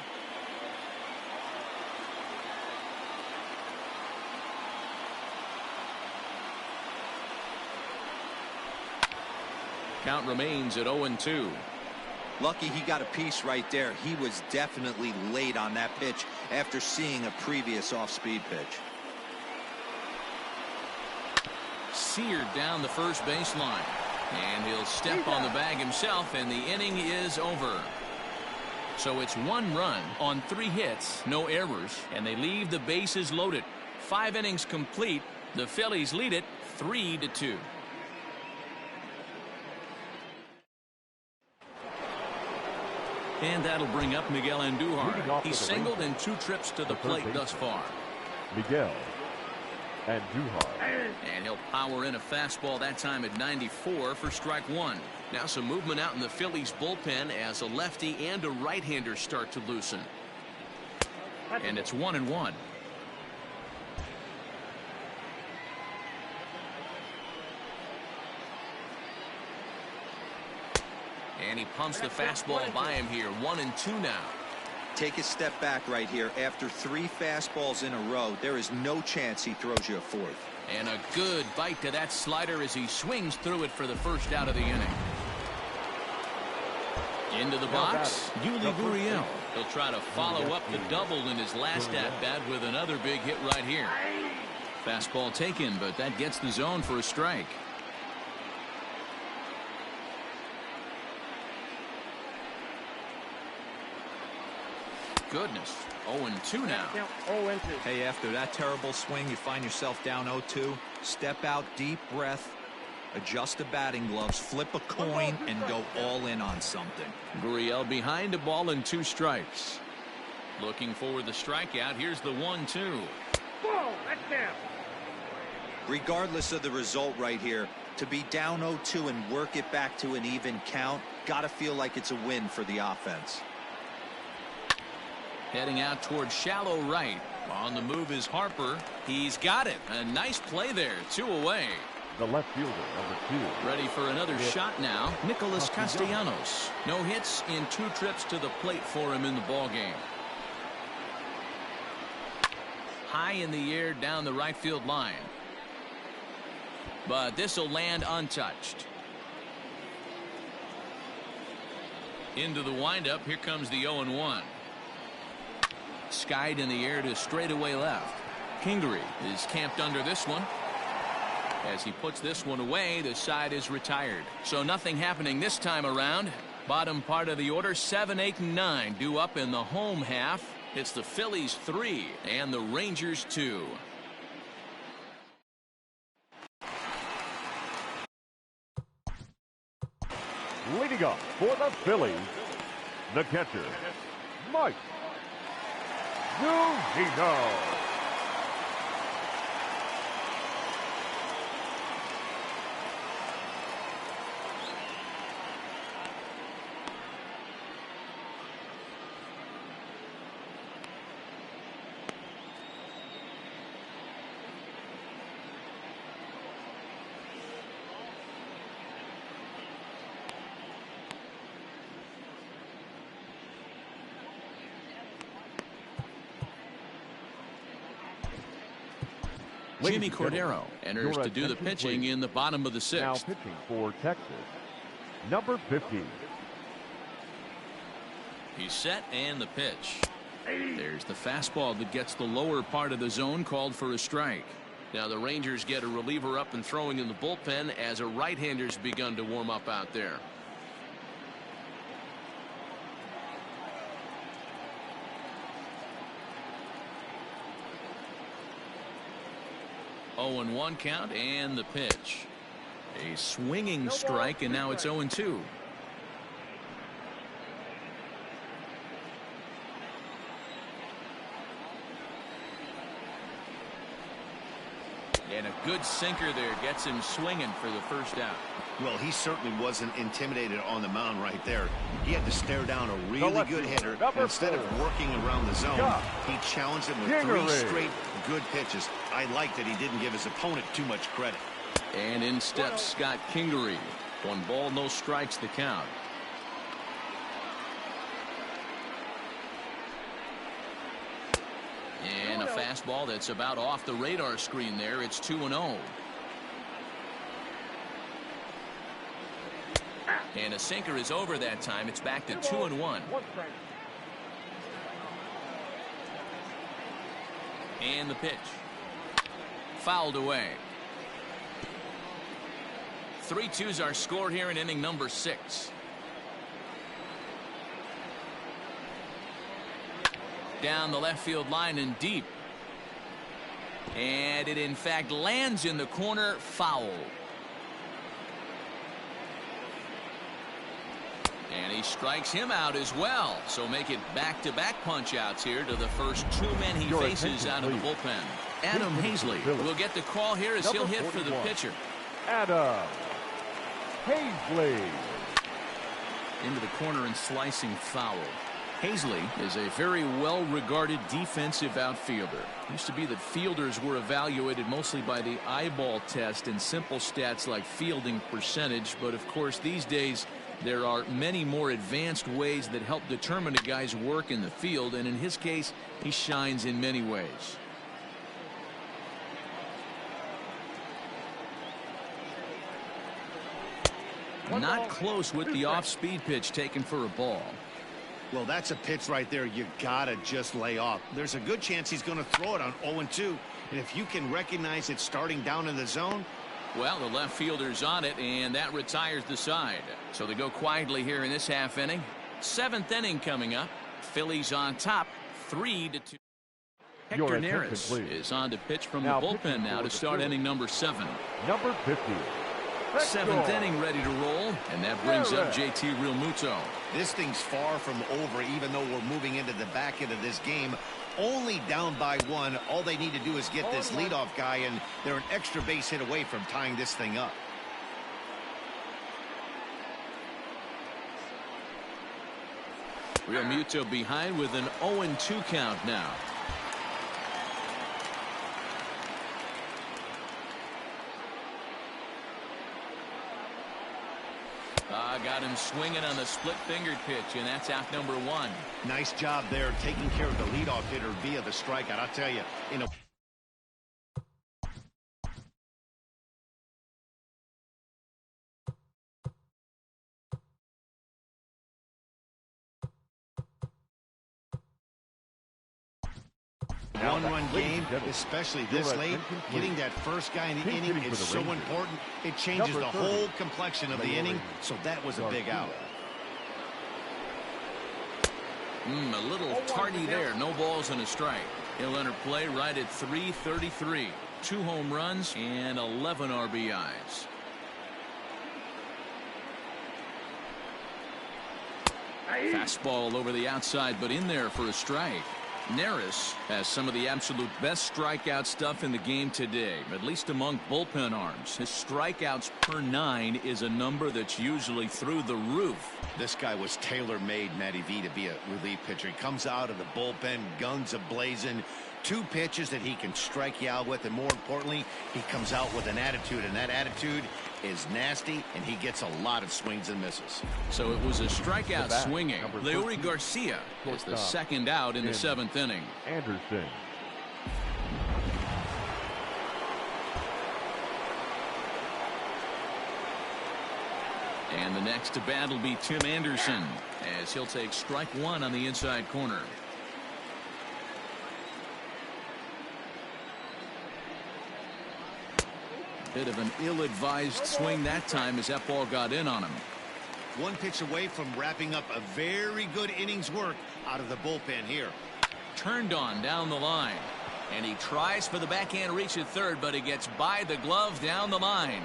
Count remains at 0-2. Lucky he got a piece right there. He was definitely late on that pitch after seeing a previous off-speed pitch. Seared down the first baseline, and he'll step on the bag himself, and the inning is over. So it's 1 run on 3 hits, no errors, and they leave the bases loaded. 5 innings complete. The Phillies lead it 3-2. And that'll bring up Miguel Andujar. He's singled in 2 trips to the plate thus far. Miguel Andujar. And he'll power in a fastball that time at 94 for strike 1. Now some movement out in the Phillies bullpen as a lefty and a right-hander start to loosen. And it's 1-1. And he pumps the fastball by him here. 1-2 now. Take a step back right here. After 3 fastballs in a row, there is no chance he throws you a 4th. And a good bite to that slider as he swings through it for the first out of the inning. Into the box, Yuli Gurriel. He'll try to follow up the double in his last at-bat with another big hit right here. Fastball taken, but that gets the zone for a strike. Goodness. 0-2 now. Hey, after that terrible swing, you find yourself down 0-2. Step out, deep breath, adjust the batting gloves, flip a coin, and go all in on something. Gurriel behind a ball and 2 strikes. Looking for the strikeout. Here's the 1-2. Regardless of the result right here, to be down 0-2 and work it back to an even count, gotta feel like it's a win for the offense. Heading out towards shallow right. On the move is Harper. He's got it. A nice play there. 2 away. The left fielder, number 2. Ready for another shot now. Nicholas Castellanos. No hits in 2 trips to the plate for him in the ballgame. High in the air down the right field line. But this will land untouched. Into the windup. Here comes the 0-1. Skied in the air to straightaway left. Kingery is camped under this one. As he puts this one away, the side is retired. So nothing happening this time around. Bottom part of the order, 7, 8, and 9 due up in the home half. It's the Phillies 3 and the Rangers 2. Leading up for the Phillies, the catcher, Mike Zunino. Jimmy Cordero enters to do the pitching in the bottom of the 6th. Now pitching for Texas, number 50. He's set and the pitch. There's the fastball that gets the lower part of the zone, called for a strike. Now the Rangers get a reliever up and throwing in the bullpen as a right-hander's begun to warm up out there. Oh, 0-1 count and the pitch. A swinging strike, and now it's 0-2. And a good sinker there gets him swinging for the first out. Well, he certainly wasn't intimidated on the mound right there. He had to stare down a really good hitter. Instead of working around the zone, he challenged him with 3 straight good pitches. I like that he didn't give his opponent too much credit. And in steps Scott Kingery. 1 ball, no strikes the count. And a fastball that's about off the radar screen there. It's 2-0. And a sinker is over that time. It's back to 2-1. And the pitch. Fouled away. 3-2s are scored here in inning number 6. Down the left field line and deep. And it in fact lands in the corner, foul. And he strikes him out as well. So make it back-to-back punch-outs here to the first 2 men he faces out of the bullpen. Adam Hazley will get the call here as he'll hit for the pitcher. Adam Hazley. Into the corner and slicing foul. Hazley is a very well-regarded defensive outfielder. It used to be that fielders were evaluated mostly by the eyeball test and simple stats like fielding percentage. But of course these days there are many more advanced ways that help determine a guy's work in the field, and in his case he shines in many ways. Not close with the off-speed pitch taken for a ball. Well, that's a pitch right there you gotta just lay off. There's a good chance he's going to throw it on 0-2, and if you can recognize it starting down in the zone. Well, the left fielder's on it, and that retires the side. So they go quietly here in this half inning. 7th inning coming up. Phillies on top, 3-2. Hector Neris is on to pitch from the bullpen now to start inning number 7. Number 50. 7th inning ready to roll, and that brings up JT Realmuto. This thing's far from over, even though we're moving into the back end of this game. Only down by 1. All they need to do is get this leadoff guy, and they're an extra base hit away from tying this thing up. Realmuto behind with an 0-2 count now. Got him swinging on the split-fingered pitch, and that's out number 1. Nice job there taking care of the leadoff hitter via the strikeout. I'll tell you, in a one-run game, especially this late, getting that first guy in the inning is so important. It changes the whole complexion of the inning, so that was a big out. A little tardy there. No balls and a strike. He'll enter play right at 3:33. 2 home runs and 11 RBIs. Fastball over the outside, but in there for a strike. Neris has some of the absolute best strikeout stuff in the game today, at least among bullpen arms. His strikeouts per 9 is a number that's usually through the roof. This guy was tailor-made, Matty V, to be a relief pitcher. He comes out of the bullpen, guns a-blazing, 2 pitches that he can strike you out with, and more importantly, he comes out with an attitude, and that attitude is nasty, and he gets a lot of swings and misses. So it was a strikeout swinging. Leury Garcia is the second out in the 7th inning. Anderson. And the next to bat will be Tim Anderson, as he'll take strike one on the inside corner. Bit of an ill-advised swing that time as that ball got in on him. One pitch away from wrapping up a very good innings work out of the bullpen here. Turned on down the line, and he tries for the backhand reach at third, but he gets by the glove down the line.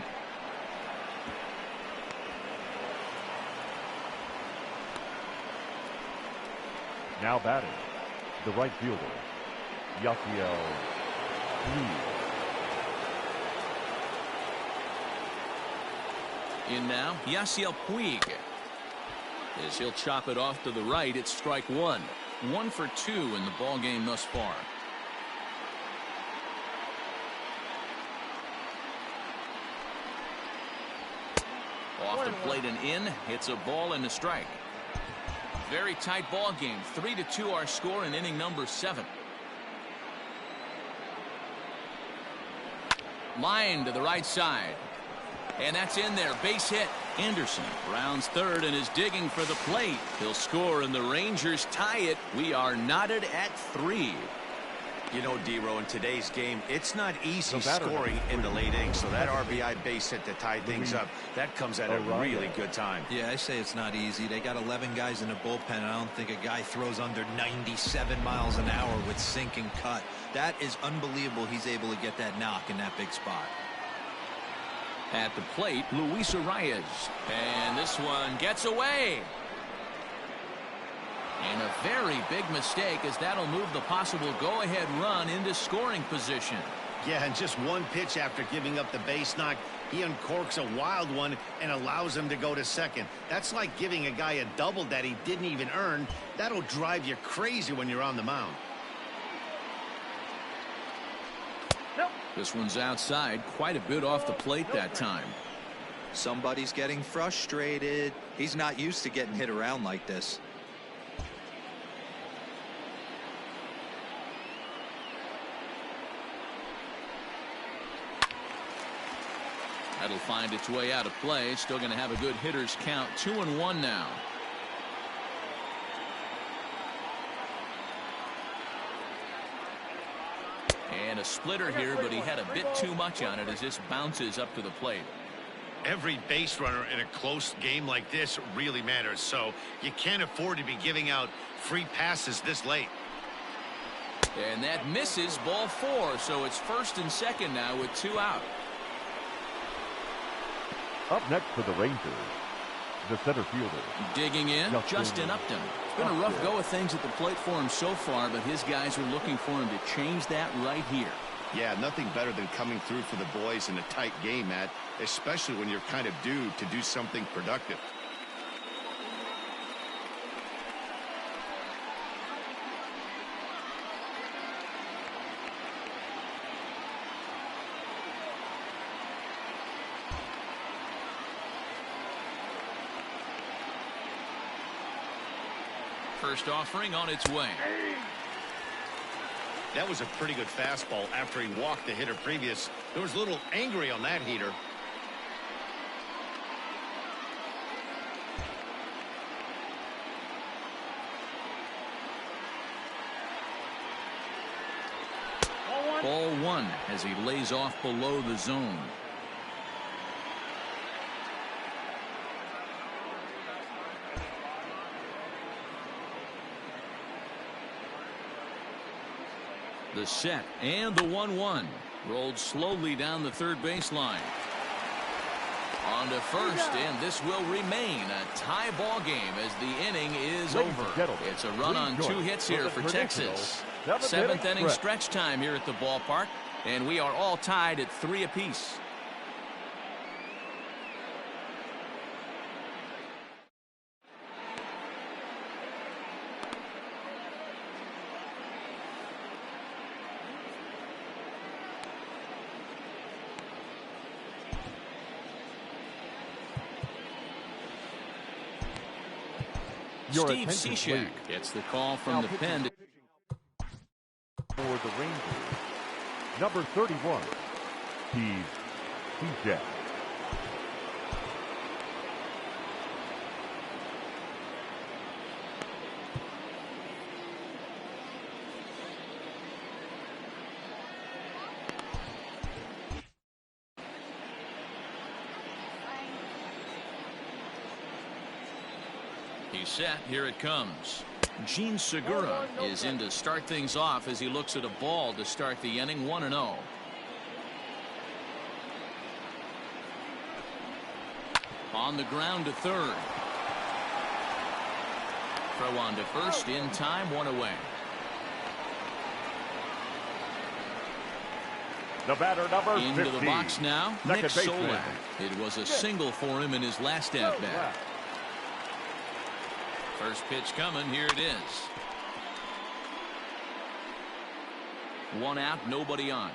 Now batting, the right fielder, Yasiel Puig. In now, Yasiel Puig. As he'll chop it off to the right, it's strike one. 1 for 2 in the ball game thus far. Off the plate and in. It's a ball and a strike. Very tight ball game. 3-2 our score in inning number 7. Line to the right side. And that's in there. Base hit. Anderson rounds third and is digging for the plate. He'll score and the Rangers tie it. We are knotted at 3. You know, D-Row, in today's game, it's not easy scoring in the late innings. So that RBI base hit to tie things up, that comes at a really good time. Yeah, I say it's not easy. They got 11 guys in the bullpen, and I don't think a guy throws under 97 miles an hour with sink and cut. That is unbelievable. He's able to get that knock in that big spot. At the plate, Luis Arias. And this one gets away. And a very big mistake, as that'll move the possible go-ahead run into scoring position. Yeah, and just one pitch after giving up the base knock, he uncorks a wild one and allows him to go to second. That's like giving a guy a double that he didn't even earn. That'll drive you crazy when you're on the mound. This one's outside, quite a bit off the plate that time. Somebody's getting frustrated. He's not used to getting hit around like this. That'll find its way out of play. Still going to have a good hitter's count. 2-1 now. And a splitter here, but he had a bit too much on it as this bounces up to the plate. Every base runner in a close game like this really matters, so you can't afford to be giving out free passes this late. And that misses, ball 4, so it's first and second now with 2 out. Up next for the Rangers, the center fielder. Digging in, Justin Upton. It's been a rough go of things at the plate for him so far, but his guys are looking for him to change that right here. Yeah, nothing better than coming through for the boys in a tight game, Matt, especially when you're kind of due to do something productive. First offering on its way. That was a pretty good fastball after he walked the hitter previous. There was a little angry on that heater. Ball 1 as he lays off below the zone. The set and the 1-1 rolled slowly down the third baseline. On to first, and this will remain a tie ball game as the inning is over. It's a run on 2 hits here for Texas. 7th inning stretch time here at the ballpark, and we are all tied at 3 apiece. Steve Cishek gets the call from the pen. For the Rangers, number 31, Steve Cishek. He's set. Here it comes. Gene Segura is in to start things off as he looks at a ball to start the inning. 1-0. On the ground to third. Throw on to first in time. 1 away. The batter, number 50. Into the box now. Nick Solak. baseman. It was a single for him in his last at bat. First pitch coming. Here it is. 1 out, nobody on.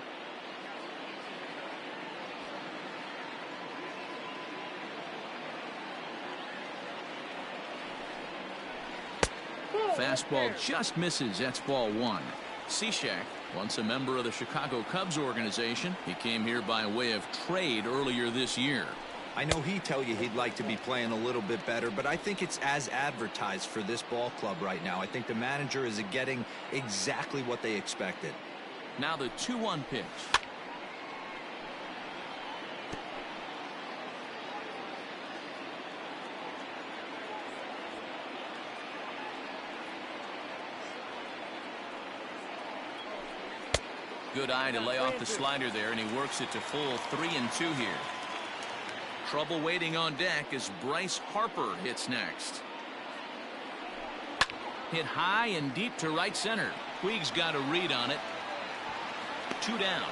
Fastball just misses. That's ball 1. Cishek, once a member of the Chicago Cubs organization, he came here by way of trade earlier this year. I know he'd tell you he'd like to be playing a little bit better, but I think it's as advertised for this ball club right now. I think the manager is getting exactly what they expected. Now the 2-1 pitch. Good eye to lay off the slider there, and he works it to full 3-2 here. Trouble waiting on deck as Bryce Harper hits next. Hit high and deep to right center. Puig's got a read on it. 2 down.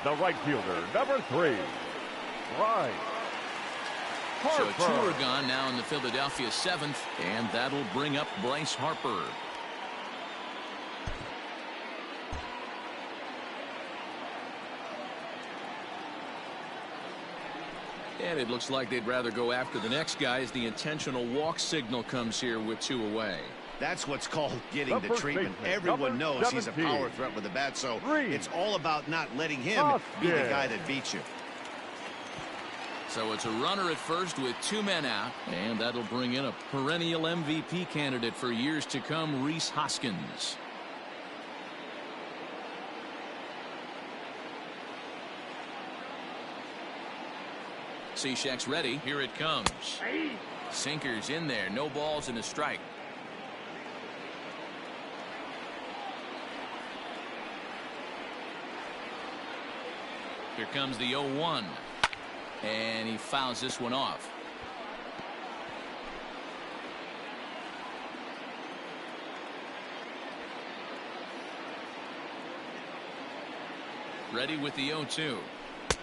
The right fielder, number 3. Right. So 2 are gone now in the Philadelphia 7th, and that'll bring up Bryce Harper. And it looks like they'd rather go after the next guy as the intentional walk signal comes here with 2 away. That's what's called getting the treatment. Everyone knows he's a power threat with the bat, so it's all about not letting him be the guy that beats you. So it's a runner at first with 2 men out, and that'll bring in a perennial MVP candidate for years to come, Rhys Hoskins. Cishek's ready. Here it comes. Sinker's in there. No balls and a strike. Here comes the 0-1. And he fouls this one off. Ready with the 0-2.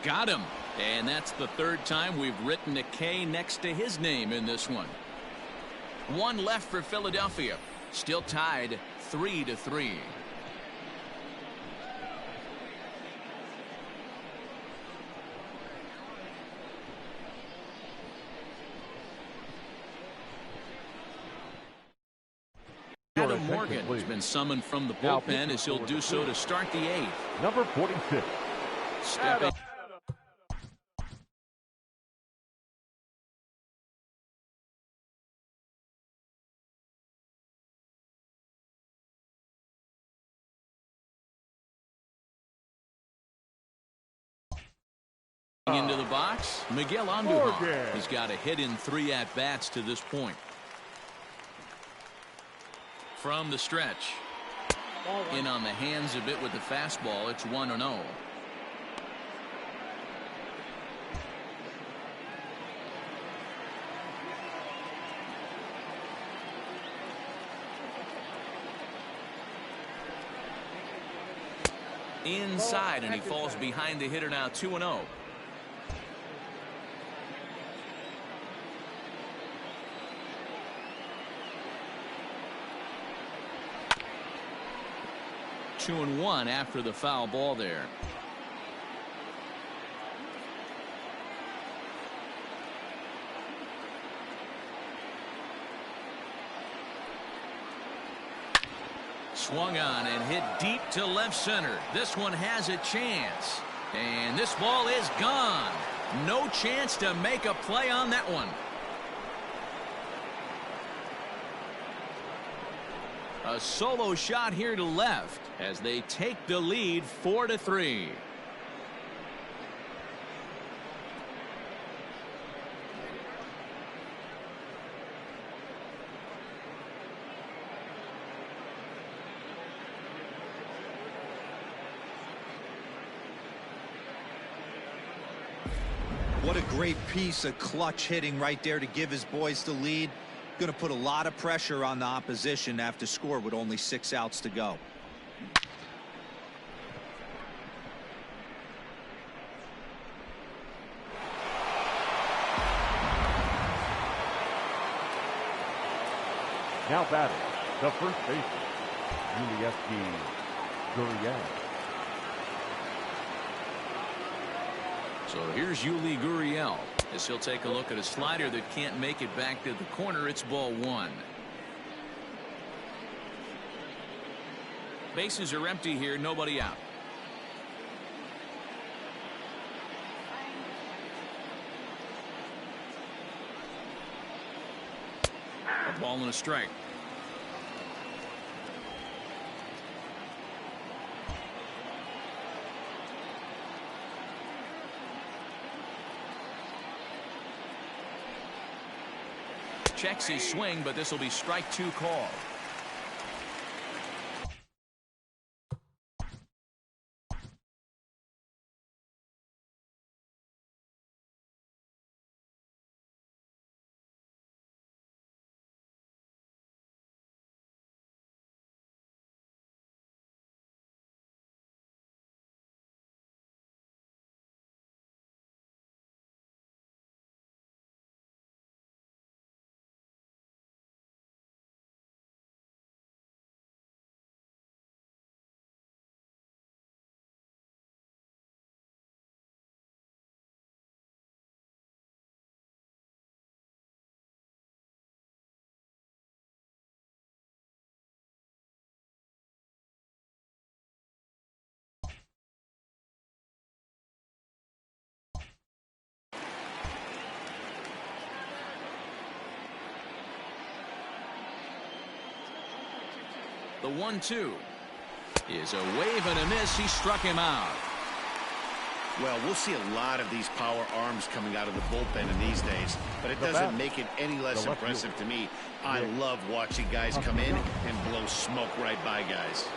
Got him. And that's the 3rd time we've written a K next to his name in this one. 1 left for Philadelphia. Still tied 3-3. Adam Morgan has been summoned from the bullpen as he'll do so to start the 8th. Number 46. Stepping into the box, Miguel Andujar. He's got a hit in 3 at-bats to this point. From the stretch. In on the hands a bit with the fastball. It's 1-0. Inside, and he falls behind the hitter now. 2-0. Two and 1 after the foul ball there. Swung on and hit deep to left center. This one has a chance. And this ball is gone. No chance to make a play on that one. A solo shot here to left as they take the lead 4-3. What a great piece of clutch hitting right there to give his boys the lead. Going to put a lot of pressure on the opposition after score with only 6 outs to go. Now batting, the first baseman, Gurriel. So here's Yuli Gurriel as he'll take a look at a slider that can't make it back to the corner. It's ball 1. Bases are empty here, nobody out. A ball and a strike. Checks his swing, but this will be strike 2 call. The 1-2 is a wave and a miss. He struck him out. Well, we'll see a lot of these power arms coming out of the bullpen in these days, but it doesn't make it any less impressive to me. I love watching guys come in and blow smoke right by guys.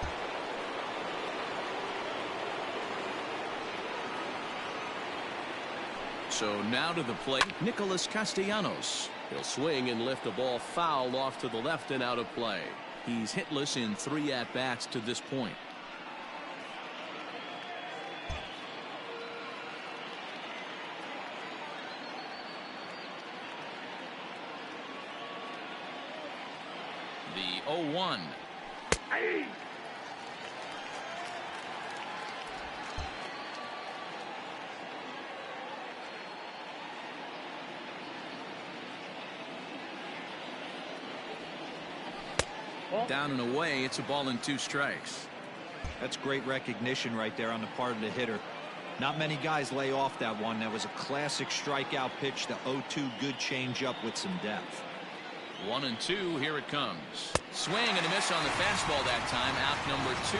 So now to the plate, Nicholas Castellanos. He'll swing and lift a ball foul off to the left and out of play. He's hitless in 3 at-bats to this point. The 0-1. Down and away. It's a ball and 2 strikes. That's great recognition right there on the part of the hitter. Not many guys lay off that one. That was a classic strikeout pitch. The 0-2 good changeup with some depth. 1-2. Here it comes. Swing and a miss on the fastball that time. Out number 2.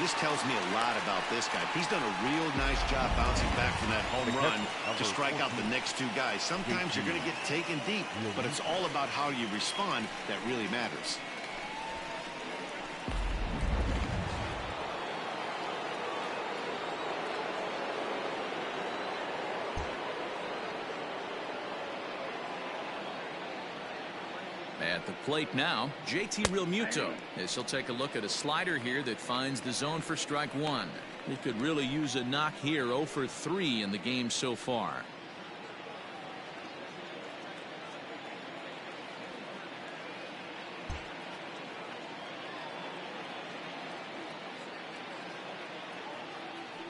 This tells me a lot about this guy. He's done a real nice job bouncing back from that home run to strike out the next 2 guys. Sometimes you're going to get taken deep, but it's all about how you respond that really matters. At the plate now, JT Realmuto, as he'll take a look at a slider here that finds the zone for strike 1. He could really use a knock here. 0 for 3 in the game so far.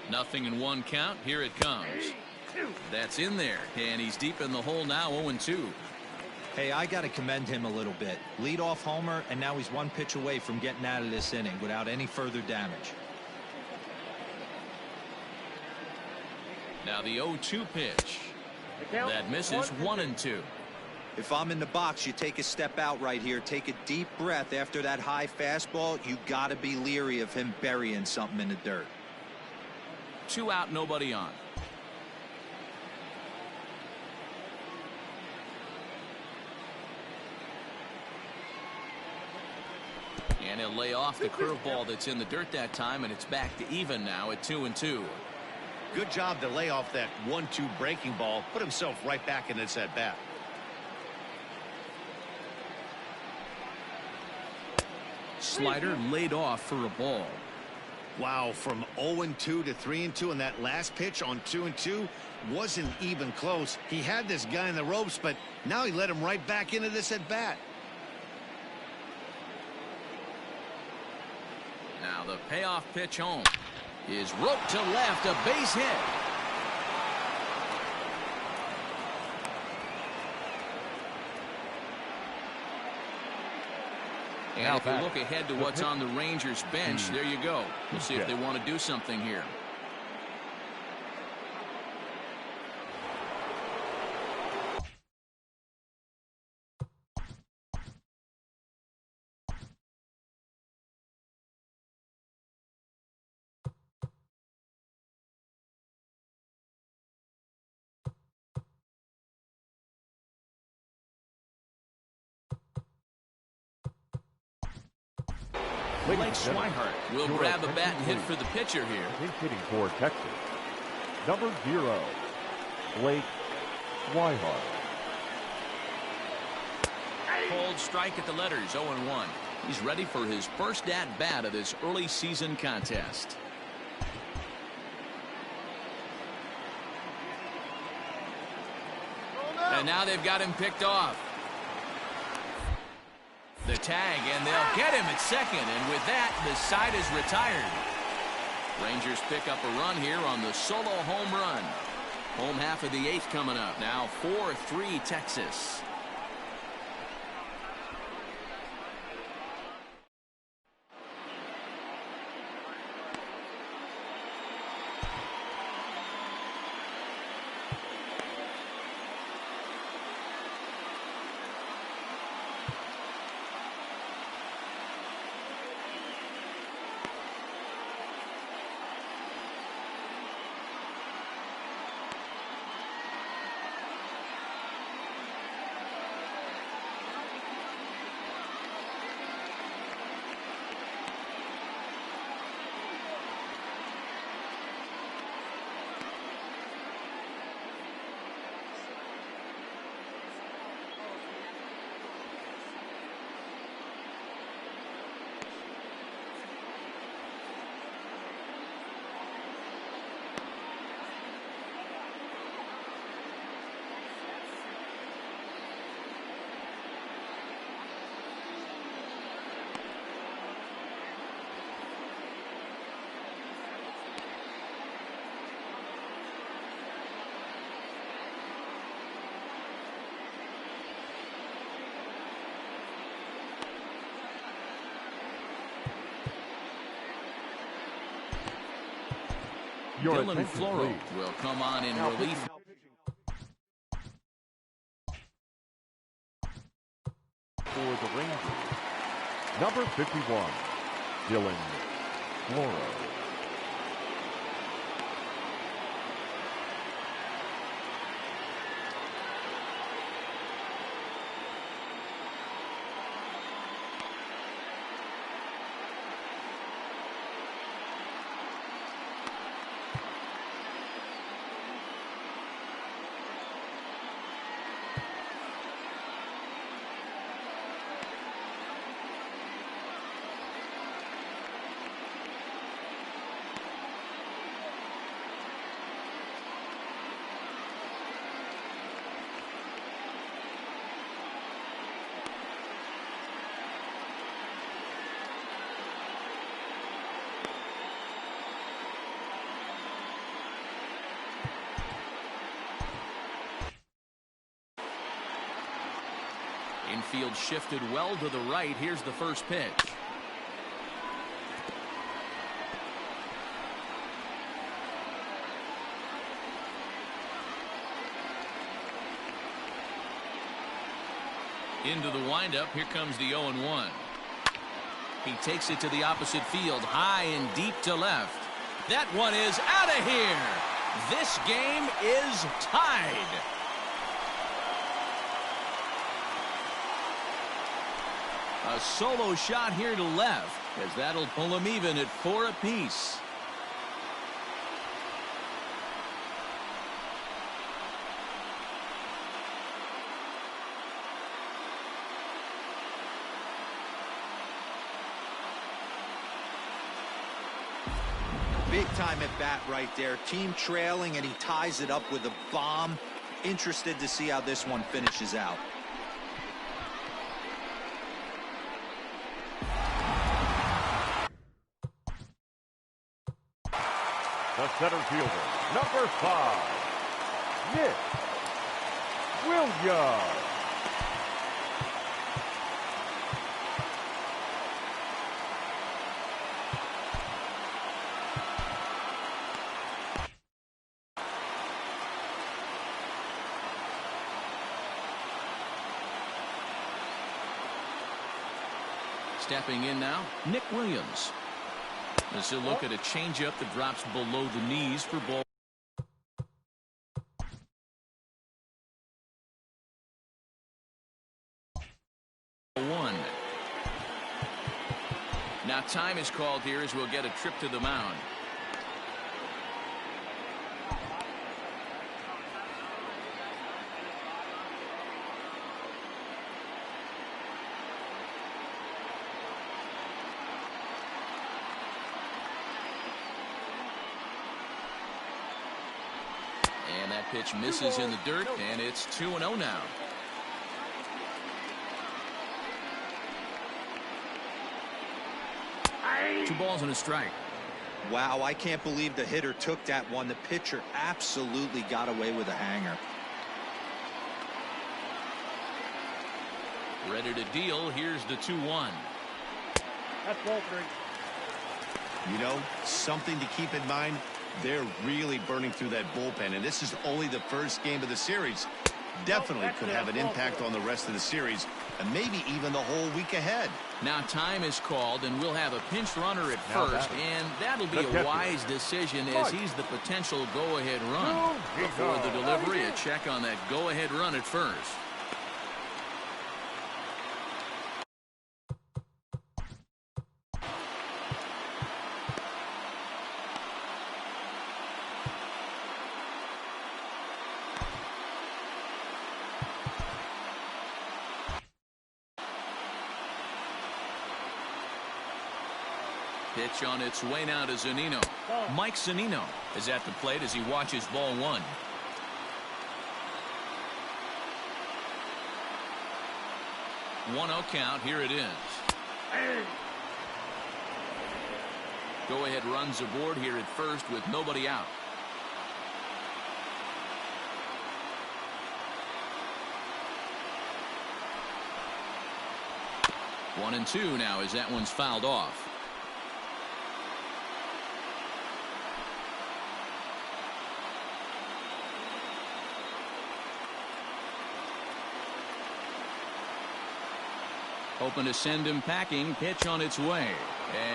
Nothing in 1 count. Here it comes. That's in there, and he's deep in the hole now. 0-2. Hey, I got to commend him a little bit. Leadoff homer, and now he's 1 pitch away from getting out of this inning without any further damage. Now the 0-2 pitch. That misses. 1-2. If I'm in the box, you take a step out right here. Take a deep breath after that high fastball. You got to be leery of him burying something in the dirt. 2 out, nobody on. And he'll lay off the curveball that's in the dirt that time, and it's back to even now at 2-2. Good job to lay off that 1-2 breaking ball, put himself right back in this at bat. Slider laid off for a ball. Wow, from 0-2 to 3-2, and that last pitch on 2-2 wasn't even close. He had this guy in the ropes, but now he let him right back into this at bat. Now the payoff pitch home is roped to left, a base hit. And if you look ahead to what's on the Rangers bench, there you go. We'll see if they want to do something here. Blake Swihart will grab a bat and hit for the pitcher here. He's hitting for Texas. Number 0, Blake Swihart. Cold strike at the letters, 0-1. He's ready for his first at-bat of this early season contest. And now they've got him picked off. The tag, and they'll get him at second, and with that, the side is retired. Rangers pick up a run here on the solo home run. Home half of the 8th coming up. Now 4-3 Texas. Dylan Floro will come on in relief. For the Rangers, number 51, Dylan Floro. Infield shifted well to the right. Here's the first pitch. Into the windup. Here comes the 0-1. He takes it to the opposite field, high and deep to left. That one is out of here. This game is tied. A solo shot here to left, as that'll pull them even at 4 apiece. Big time at bat right there. Team trailing, and he ties it up with a bomb. Interested to see how this one finishes out. The center fielder, number 5, Nick Williams. Stepping in now, Nick Williams. As he'll look at a changeup that drops below the knees for ball 1. Now time is called here as we'll get a trip to the mound. And that pitch misses in the dirt, and it's 2-0 now. Two balls and a strike. Wow, I can't believe the hitter took that one. The pitcher absolutely got away with a hanger. Ready to deal. Here's the 2-1. That's ball 3. You know, something to keep in mind. They're really burning through that bullpen, and this is only the first game of the series. Definitely could have an impact on the rest of the series, and maybe even the whole week ahead. Now time is called, and we'll have a pinch runner at first, and that'll be a wise decision as he's the potential go-ahead run. Before the delivery, a check on that go-ahead run at first. Pitch on its way now to Zunino. Mike Zunino is at the plate as he watches ball 1. One 0 count. Here it is. Go ahead runs aboard here at first with nobody out. One and 2 now as that one's fouled off. Hoping to send him packing. Pitch on its way.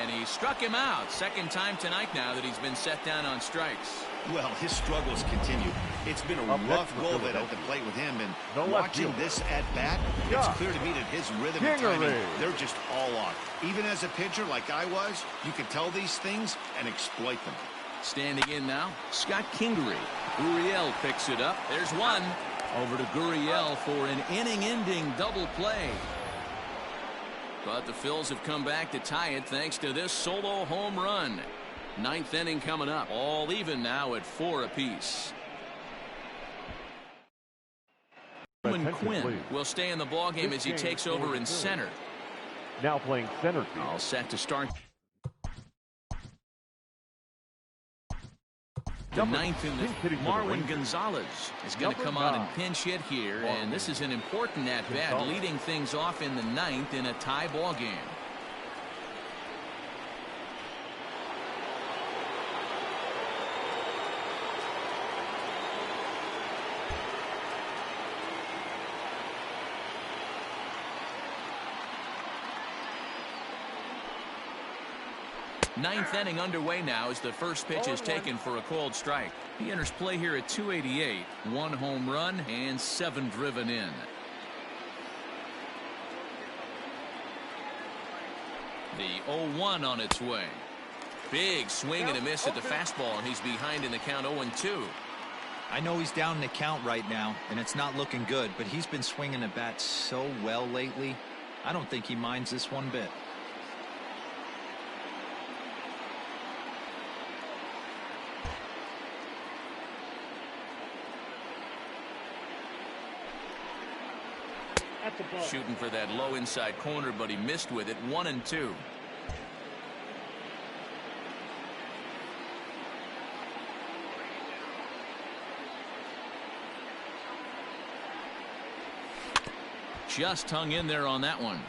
And he struck him out. Second time tonight now that he's been set down on strikes. Well, his struggles continue. It's been a rough go of it at the plate with him, and watching this at bat, it's clear to me that his rhythm and timing, they're just all off. Even as a pitcher like I was, you can tell these things and exploit them. Standing in now, Scott Kingery. Gurriel picks it up. There's one. Over to Gurriel for an inning-ending double play. But the Phils have come back to tie it thanks to this solo home run. Ninth inning coming up. All even now at 4 apiece. Quinn will stay in the ballgame as he takes over in center. Now playing center field. All set to start. The ninth in the Marwin Gonzalez is going to come on and pinch hit here, and this is an important at-bat, leading things off in the ninth in a tie ball game. Ninth inning underway now as the first pitch is taken for a called strike. He enters play here at 288. 1 home run and 7 driven in. The 0-1 on its way. Big swing and a miss at the fastball, and he's behind in the count 0-2. I know he's down in the count right now, and it's not looking good, but he's been swinging the bat so well lately. I don't think he minds this one bit. Shooting for that low inside corner, but he missed with it. 1-2. Just hung in there on that one.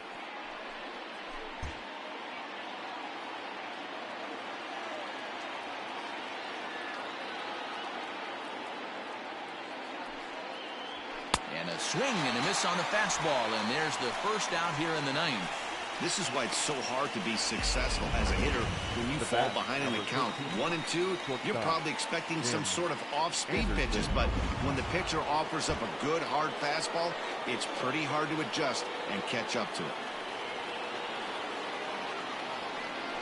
And a swing and a miss on the fastball, and there's the first out here in the ninth. This is why it's so hard to be successful as a hitter when you fall behind in the count. 1-2, you're probably expecting some sort of off-speed pitches, but when the pitcher offers up a good hard fastball, it's pretty hard to adjust and catch up to it.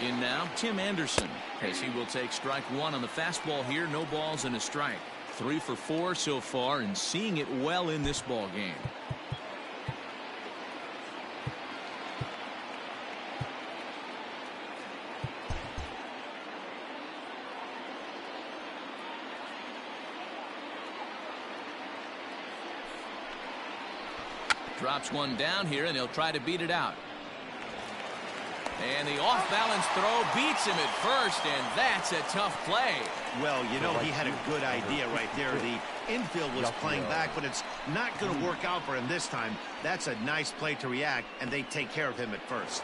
In now, Tim Anderson, as he will take strike one on the fastball here. No balls and a strike. 3 for 4 so far, and seeing it well in this ball game. Drops one down here, and he'll try to beat it out. And the off-balance throw beats him at first, and that's a tough play. Well, you know, he had a good idea right there. The infield was playing back, but it's not going to work out for him this time. That's a nice play to react, and they take care of him at first.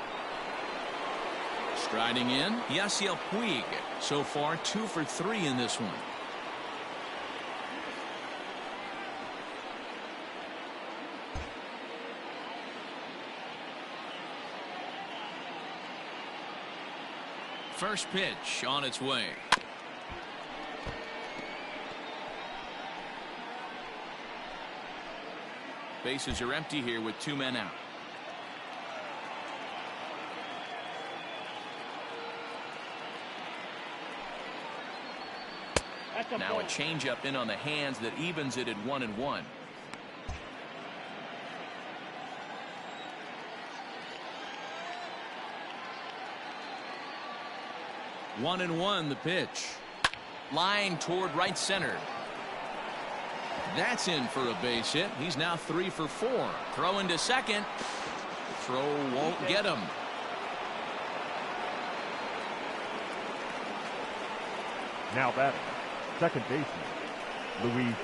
Striding in, Yasiel Puig. So far, 2 for 3 in this one. First pitch on its way. Bases are empty here with 2 men out. Now a changeup in on the hands that evens it at 1-1. 1-1 the pitch. Line toward right center. That's in for a base hit. He's now 3 for 4. Throw into second. Throw won't get him. Now batting, second baseman, Luis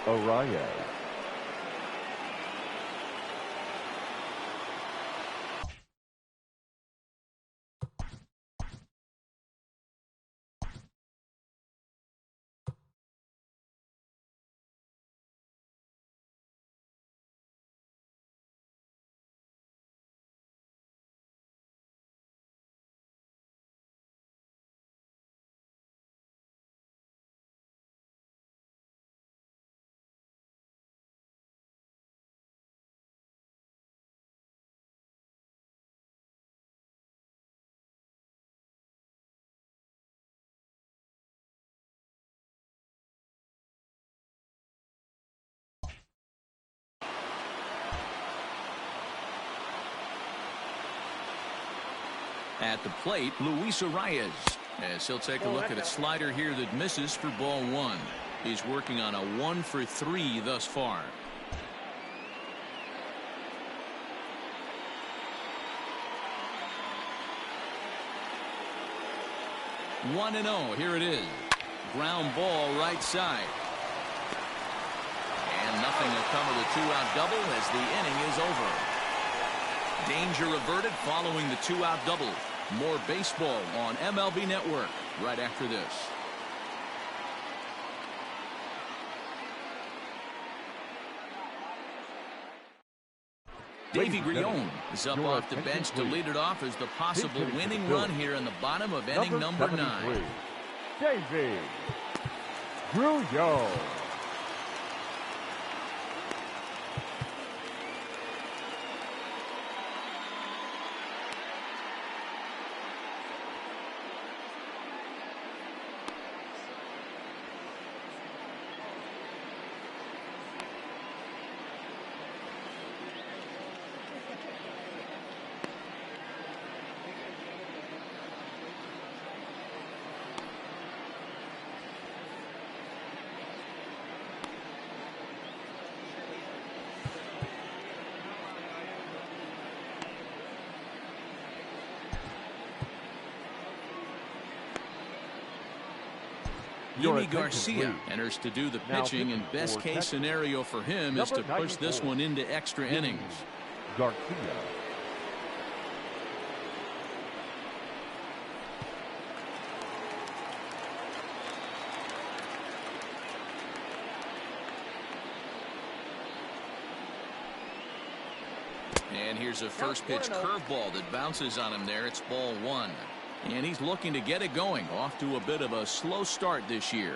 Arias. At the plate, Luis Arias, as he'll take a look at a slider here that misses for ball 1. He's working on a 1 for 3 thus far. One and 0. Here it is. Ground ball right side. And nothing will come of the 2-out double as the inning is over. Danger averted following the 2-out double. More baseball on MLB Network right after this. Davey Grion is up off the bench to lead it off as the possible winning run here in the bottom of inning number 9. Davey Grion. Yimi Garcia enters to do the pitching, and best case scenario for him is to push this one into extra innings. Garcia. And here's a first pitch curveball that bounces on him there. It's ball one. And he's looking to get it going. Off to a bit of a slow start this year.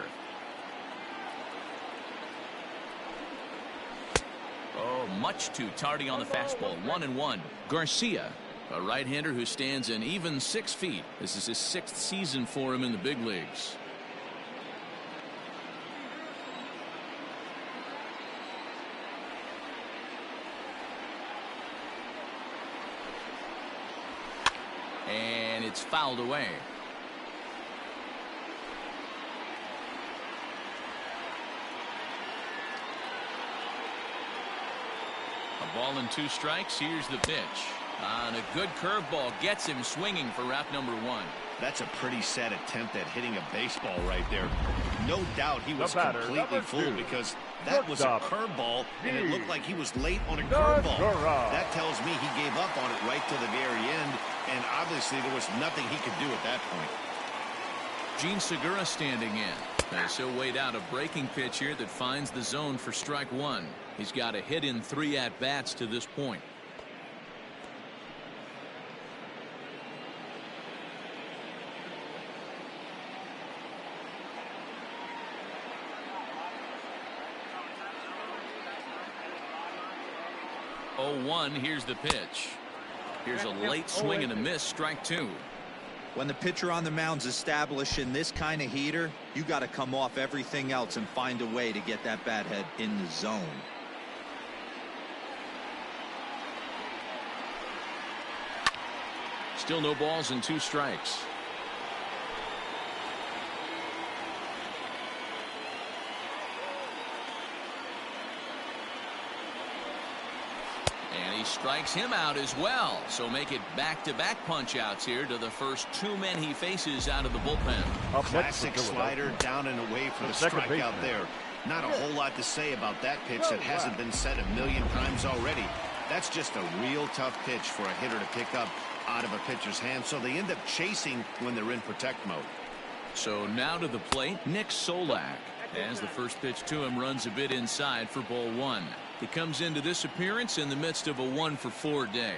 Oh, much too tardy on the fastball. 1-1. Garcia, a right-hander who stands an even 6 feet. This is his 6th season for him in the big leagues. And it's fouled away. A ball and 2 strikes. Here's the pitch. And a good curveball gets him swinging for route number 1. That's a pretty sad attempt at hitting a baseball right there. No doubt he was completely fooled because that was a curveball, and it looked like he was late on a curveball. That tells me he gave up on it right till the very end, and obviously there was nothing he could do at that point. Gene Segura standing in. As he'll wait out a breaking pitch here that finds the zone for strike 1. He's got a hit in 3 at-bats to this point. Oh, 1. Here's the pitch. Here's a late swing and a miss. Strike 2. When the pitcher on the mound's established in this kind of heater, you got to come off everything else and find a way to get that bat head in the zone. Still no balls and 2 strikes. And he strikes him out as well. So make it back-to-back punch-outs here to the first 2 men he faces out of the bullpen. Classic slider down and away for the strikeout there. Not a whole lot to say about that pitch that hasn't been said a million times already. That's just a real tough pitch for a hitter to pick up out of a pitcher's hand, so they end up chasing when they're in protect mode. So now to the plate, Nick Solak. As the first pitch to him runs a bit inside for ball 1. He comes into this appearance in the midst of a 1-for-4 day.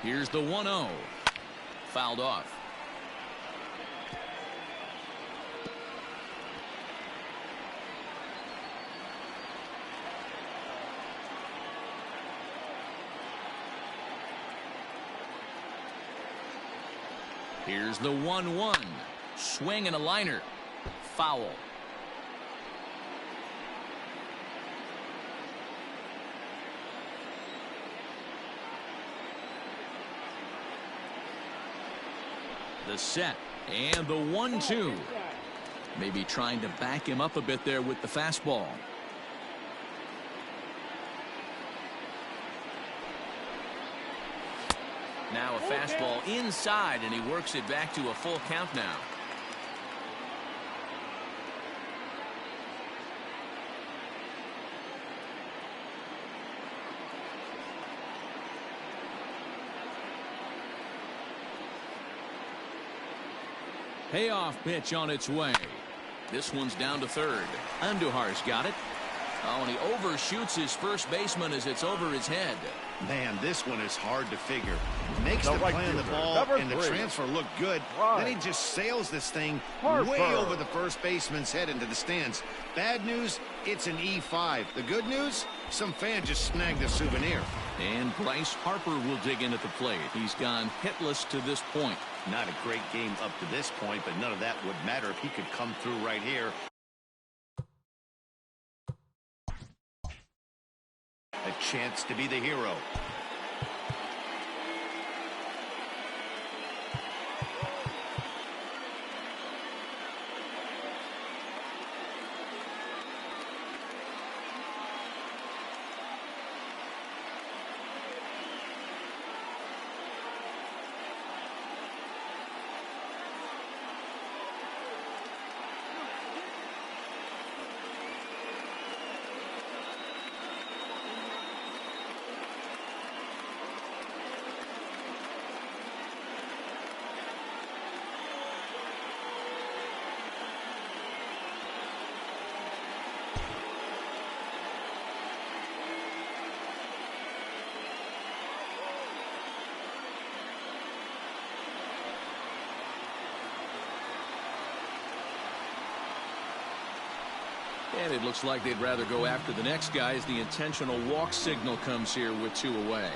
Here's the 1-0. Fouled off. Here's the 1-1. Swing and a liner. Foul. The set and the 1-2. Maybe trying to back him up a bit there with the fastball. Now a fastball inside, and he works it back to a full count now. Payoff pitch on its way. This one's down to third. Andujar's got it. Oh, and he overshoots his first baseman as it's over his head. Man, this one is hard to figure. Makes the play on the ball, and the transfer look good. Then he just sails this thing way over the first baseman's head into the stands. Bad news, it's an E5. The good news, some fan just snagged a souvenir. And Bryce Harper will dig in at the plate. He's gone hitless to this point. Not a great game up to this point, but none of that would matter if he could come through right here. A chance to be the hero. And it looks like they'd rather go after the next guy as the intentional walk signal comes here with 2 away.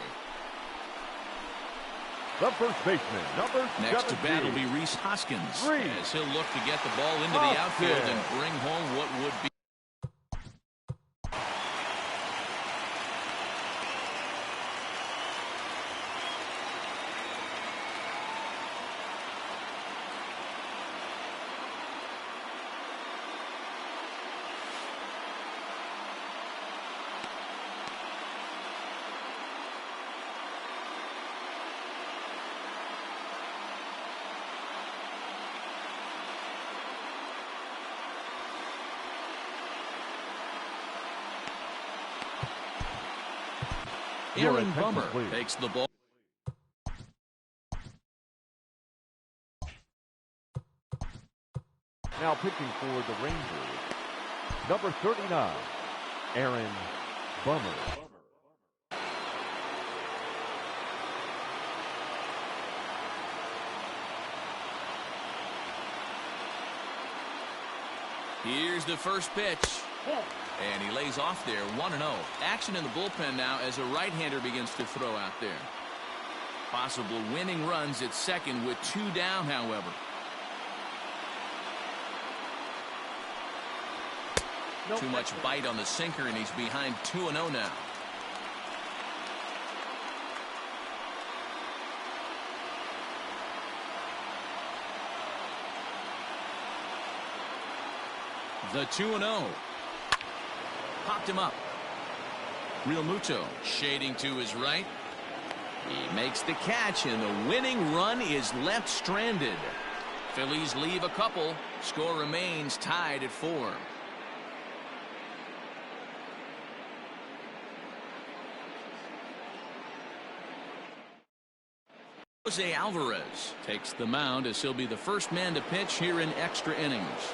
The first baseman, number 17. Next to bat will be Rhys Hoskins as he'll look to get the ball into the outfield and bring home what would be. Aaron Bummer takes the ball. Now pitching for the Rangers, number 39, Aaron Bummer. Here's the first pitch. And he lays off there, 1-0. Action in the bullpen now as a right-hander begins to throw out there. Possible winning runs at second with 2 down, however. Too much bite on the sinker, and he's behind 2-0 now. The 2-0. Popped him up. Real Muto shading to his right. He makes the catch, and the winning run is left stranded. Phillies leave a couple. Score remains tied at 4. Jose Alvarez takes the mound as he'll be the first man to pitch here in extra innings.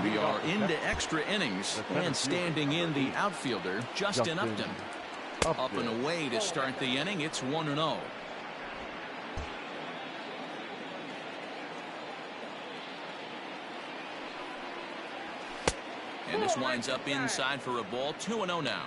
We are into extra innings, and standing in the outfielder, Justin Upton. Up and away to start the inning. It's 1-0. And this winds up inside for a ball. 2-0 now.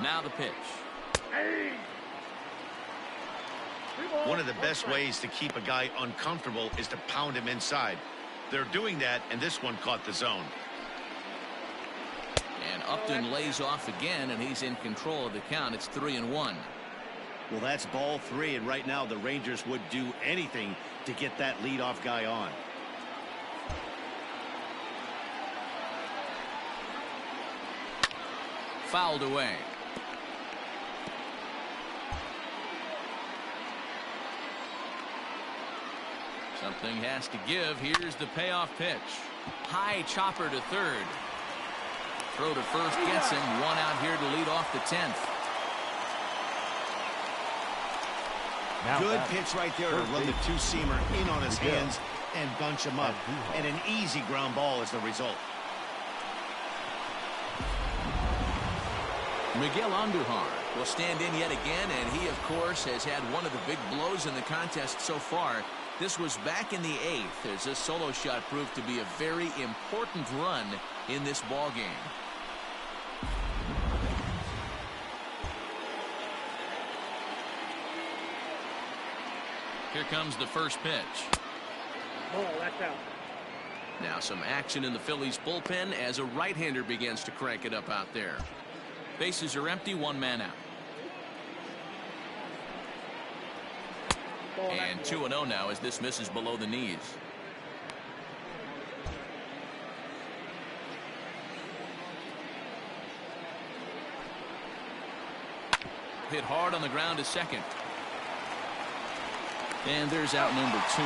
Now the pitch. One of the best ways to keep a guy uncomfortable is to pound him inside. They're doing that, and this one caught the zone. And Upton lays off again, and he's in control of the count. It's 3-1. Well, that's ball 3, and right now the Rangers would do anything to get that leadoff guy on. Fouled away. Something has to give. Here's the payoff pitch. High chopper to third. Throw to first gets him. 1 out here to lead off the 10th. Good pitch right there to run the 2-seamer in on his hands and bunch him up. And an easy ground ball as the result. Miguel Andujar will stand in yet again, and he, of course, has had one of the big blows in the contest so far. This was back in the 8th as this solo shot proved to be a very important run in this ball game. Here comes the first pitch. Oh, that's out. Now some action in the Phillies bullpen as a right-hander begins to crank it up out there. Bases are empty, one man out. And 2-0 now as this misses below the knees. Hit hard on the ground to second. And there's out number 2.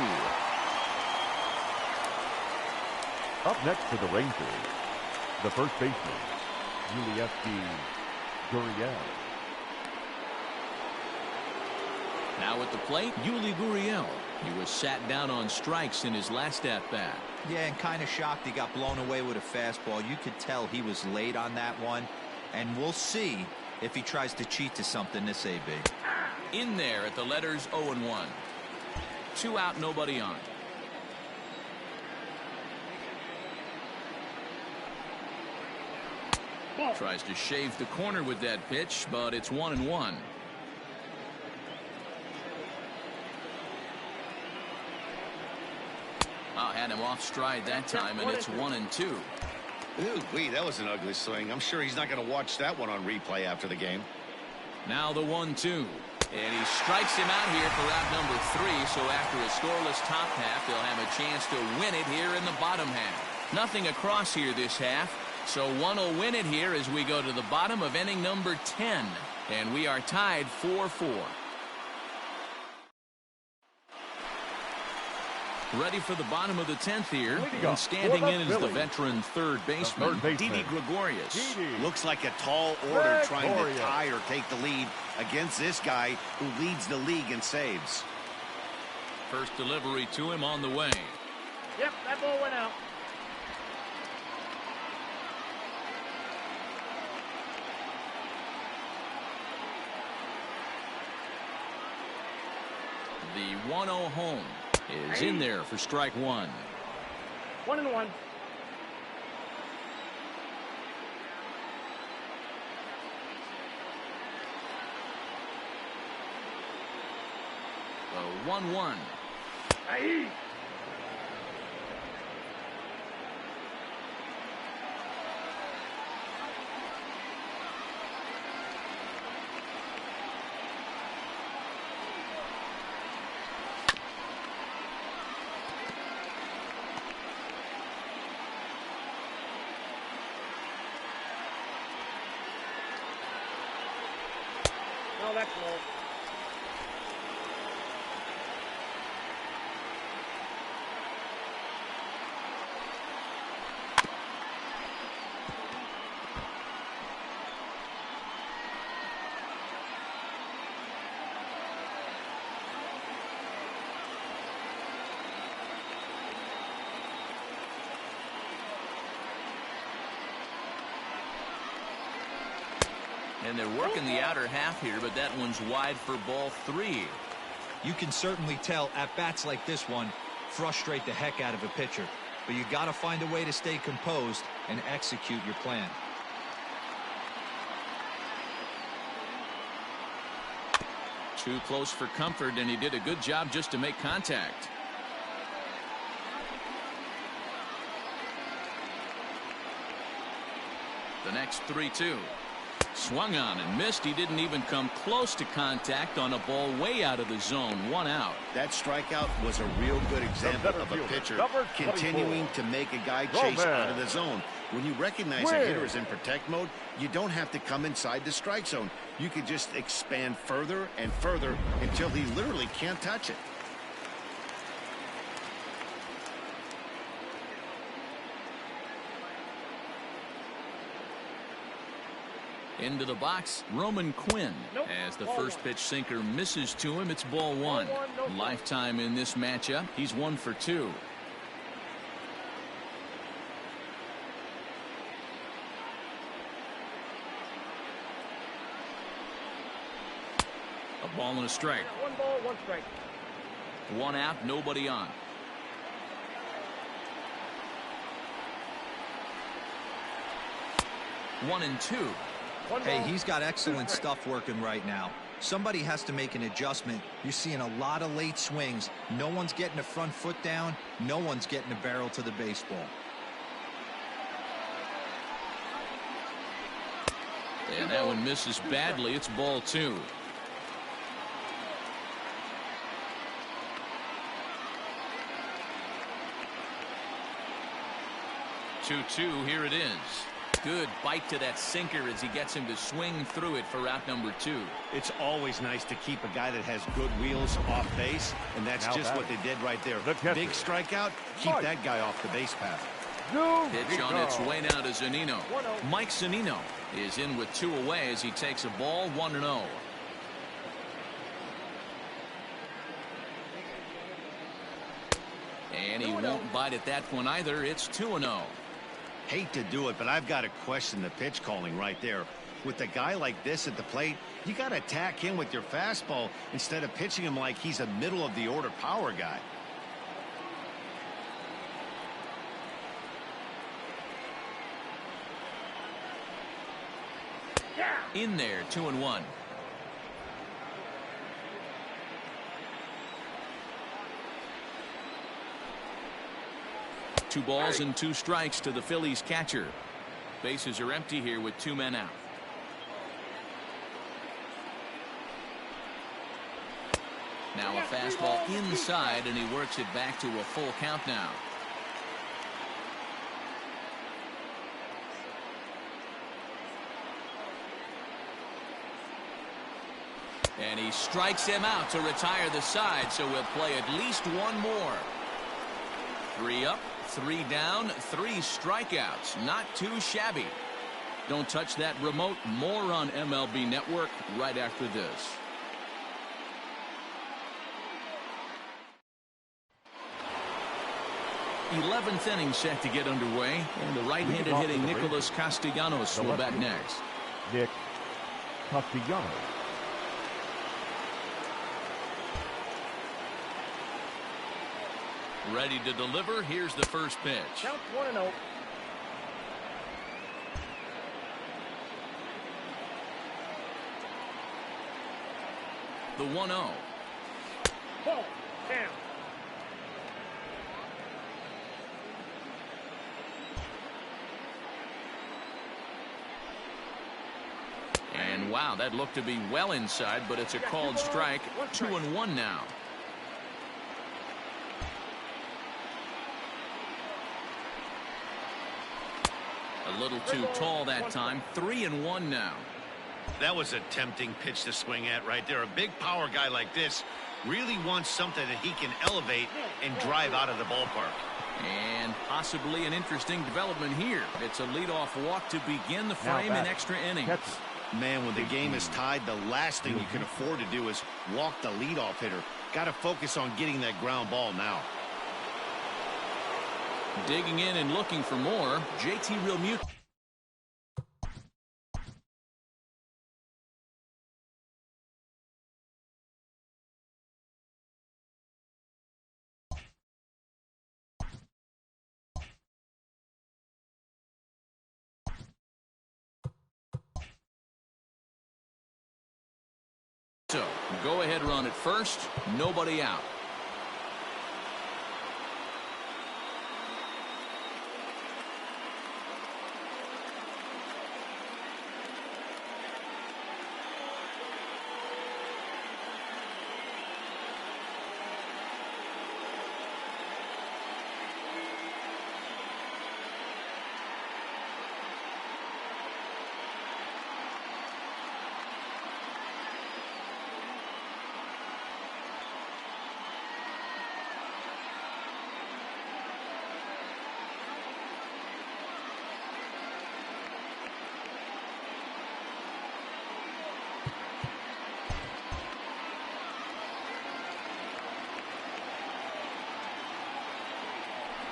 Up next for the Rangers, the first baseman, Gurriel. Now at the plate, Yuli Gurriel. He was sat down on strikes in his last at-bat. Yeah, and kind of shocked he got blown away with a fastball. You could tell he was late on that one. And we'll see if he tries to cheat to something this AB. In there at the letters 0-1. 2 out, nobody on. Tries to shave the corner with that pitch, but it's 1-1. Had him off stride that time, and it's 1-2. Ooh-wee, that was an ugly swing. I'm sure he's not going to watch that one on replay after the game. Now the 1-2. And he strikes him out here for out number 3, so after a scoreless top half, they'll have a chance to win it here in the bottom half. Nothing across here this half, so one will win it here as we go to the bottom of inning number 10. And we are tied 4-4. Ready for the bottom of the 10th here. And standing in is the veteran third baseman, Didi Gregorius. Looks like a tall order trying to tie or take the lead against this guy who leads the league in saves. First delivery to him on the way. Yep, that ball went out. The 1-0 home is in there for strike 1. 1-1. The 1-1. Aye. Oh, that's low. And they're working the outer half here, but that one's wide for ball 3. You can certainly tell at bats like this one frustrate the heck out of a pitcher, but you got to find a way to stay composed and execute your plan. Too close for comfort, and he did a good job just to make contact. The next 3-2. Swung on and missed. He didn't even come close to contact on a ball way out of the zone. 1 out. That strikeout was a real good example of a pitcher continuing to make a guy chase out of the zone. When you recognize a hitter is in protect mode, you don't have to come inside the strike zone. You can just expand further and further until he literally can't touch it. Into the box, Roman Quinn. As the first pitch sinker misses to him, it's ball 1. Lifetime in this matchup, he's 1 for 2. ball and a strike. 1 ball, 1 strike. 1 out, nobody on. One and two. Hey, he's got excellent stuff working right now. Somebody has to make an adjustment. You're seeing a lot of late swings. No one's getting the front foot down. No one's getting the barrel to the baseball. And that one misses badly. It's ball 2. Two, here it is. Good bite to that sinker as he gets him to swing through it for out number 2. It's always nice to keep a guy that has good wheels off base, and that's just what they did right there. Big strikeout, keep that guy off the base path. Pitch on its way now to Zunino. Mike Zunino is in with 2 away as he takes a ball 1-0. And he won't bite at that one either. It's 2-0. Hate to do it, but I've got to question the pitch calling right there. With a guy like this at the plate, you got to attack him with your fastball instead of pitching him like he's a middle of the order power guy. In there, 2-1. Two balls and 2 strikes to the Phillies catcher. Bases are empty here with 2 men out. Now a fastball inside, and he works it back to a full count now. And he strikes him out to retire the side, so we'll play at least 1 more. 3 up, 3 down, 3 strikeouts. Not too shabby. Don't touch that remote. More on MLB Network right after this. th inning set to get underway, and the right-handed hitting Nicholas Castellanos will bat next. Nick Castellanos. Ready to deliver. Here's the first pitch. Count 1-0. The 1-0. Ball. Down. And wow, that looked to be well inside, but it's a called strike. 2-1 now. A little too tall that time. 3-1 now. That was a tempting pitch to swing at right there. A big power guy like this really wants something that he can elevate and drive out of the ballpark. And possibly an interesting development here. It's a leadoff walk to begin the frame in extra innings. Man, when the game is tied, the last thing you can afford to do is walk the leadoff hitter. Got to focus on getting that ground ball now. Digging in and looking for more, JT Realmuto. So, go ahead run at first, nobody out.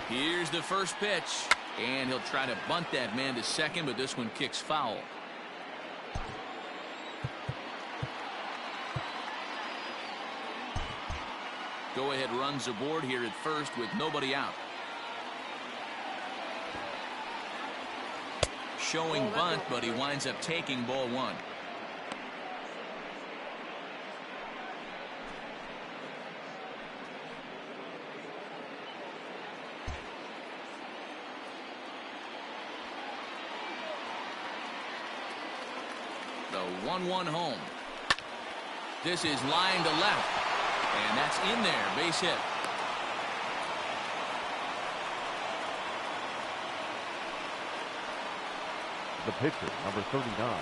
Here's the first pitch, and he'll try to bunt that man to second, but this one kicks foul. go-ahead runs aboard here at first with nobody out. Showing bunt, but he winds up taking ball one. The 1-1 home. This is line to left. And that's in there. Base hit. The pitcher, number 39,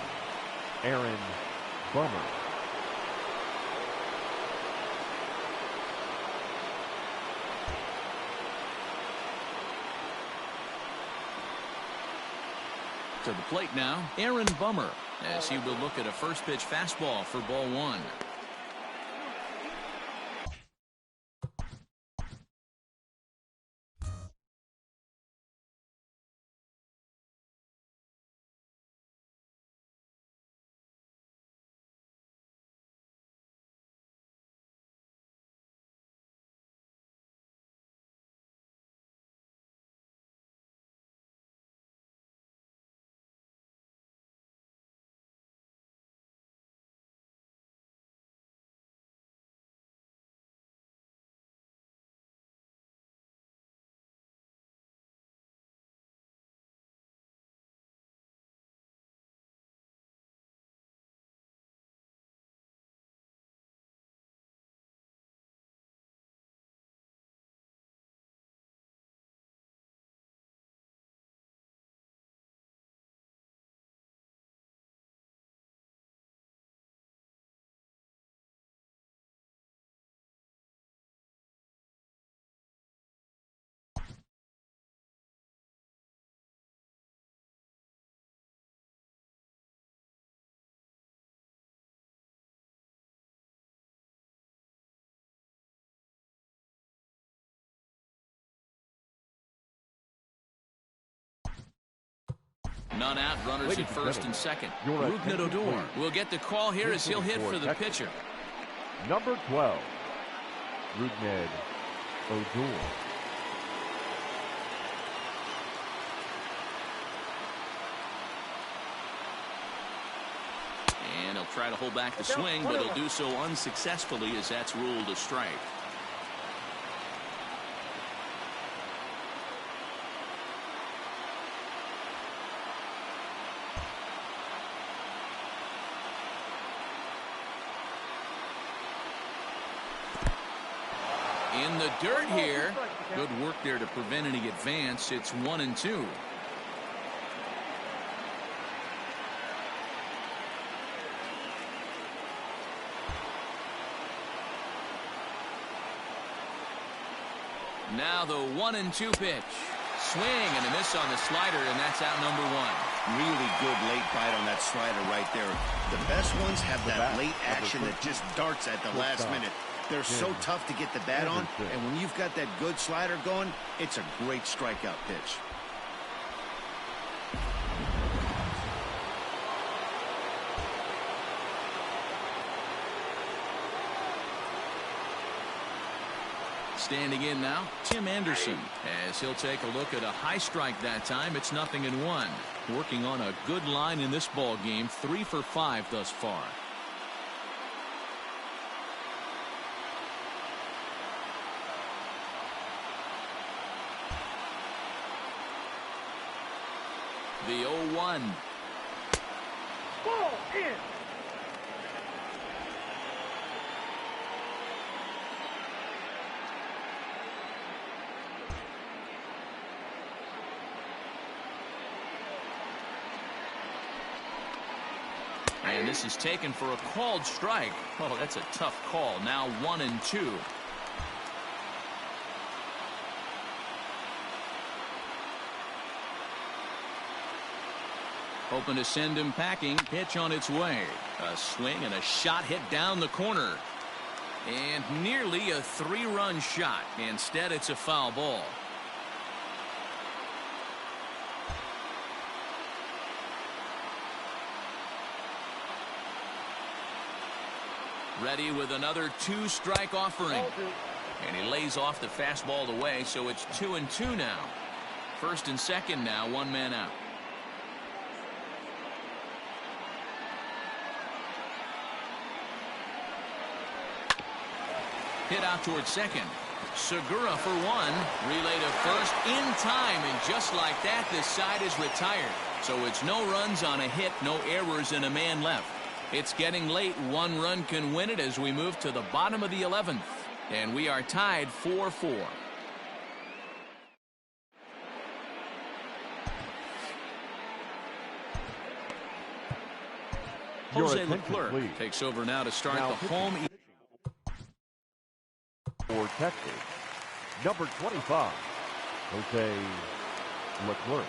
Aaron Bummer. To the plate now, Aaron Bummer, as he will look at a first pitch fastball for ball one. None out, runners at first and second. Rougned Odor will get the call here as he'll hit for the pitcher. Number 12, Rougned Odor. And he'll try to hold back the swing, but he'll do so unsuccessfully as that's ruled a strike. In the dirt here. Good work there to prevent any advance. It's 1-2. Now the 1-2 pitch. Swing and a miss on the slider, and that's out number one. Really good late bite on that slider right there. The best ones have that late action that just darts at the last minute. They're so tough to get the bat on, and when you've got that good slider going, it's a great strikeout pitch. Standing in now, Tim Anderson, as he'll take a look at a high strike that time. It's 0-1. Working on a good line in this ball game, 3 for 5 thus far. The 0-1. Ball in. And this is taken for a called strike. Oh, that's a tough call. Now 1-2. Hoping to send him packing. Pitch on its way. A swing and a shot hit down the corner. And nearly a 3-run shot. Instead, it's a foul ball. Ready with another 2-strike offering. And he lays off the fastball away, so it's 2-2 now. First and second now, one man out. Hit out towards second. Segura for one. Relay to first in time, and just like that, this side is retired. So it's no runs on a hit, no errors, and a man left. It's getting late. One run can win it as we move to the bottom of the 11th. And we are tied 4-4. Jose Leclerc takes over now to start the home. For Texas, number 25, Jose Leclerc.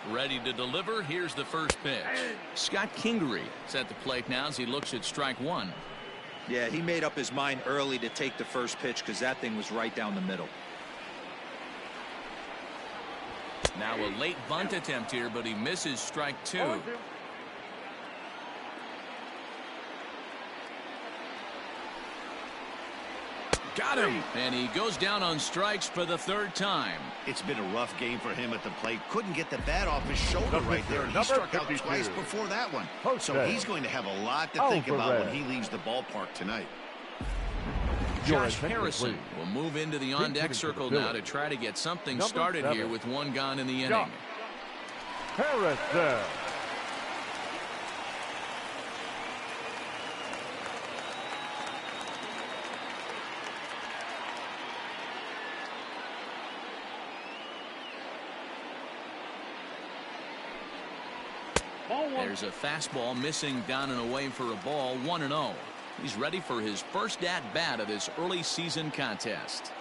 Ready to deliver. Here's the first pitch. Scott Kingery is at the plate now as he looks at strike one. Yeah, he made up his mind early to take the first pitch because that thing was right down the middle. Now a late bunt attempt here, but he misses strike two. Got him, and he goes down on strikes for the third time. It's been a rough game for him at the plate. Couldn't get the bat off his shoulder right there, and he struck out twice before that one. So he's going to have a lot to think about when he leaves the ballpark tonight. Josh Harrison will move into the on-deck circle now to try to get something started here with one gone in the inning. Harrison. There's a fastball missing down and away for a ball. 1-0. He's ready for his first at-bat of this early season contest.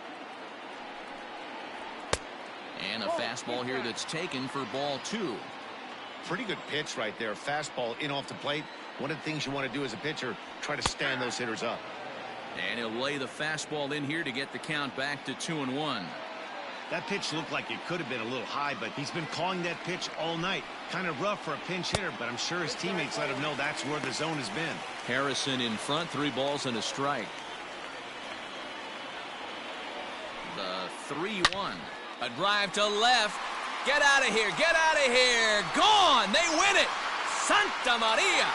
And a fastball here that's taken for ball two. Pretty good pitch right there. Fastball in off the plate. One of the things you want to do as a pitcher, try to stand those hitters up. And he'll lay the fastball in here to get the count back to 2-1. That pitch looked like it could have been a little high, but he's been calling that pitch all night. Kind of rough for a pinch hitter, but I'm sure his teammates let him know that's where the zone has been. Harrison in front, 3 balls and a strike. The 3-1. A drive to left. Get out of here. Get out of here. Gone. They win it. Santa Maria.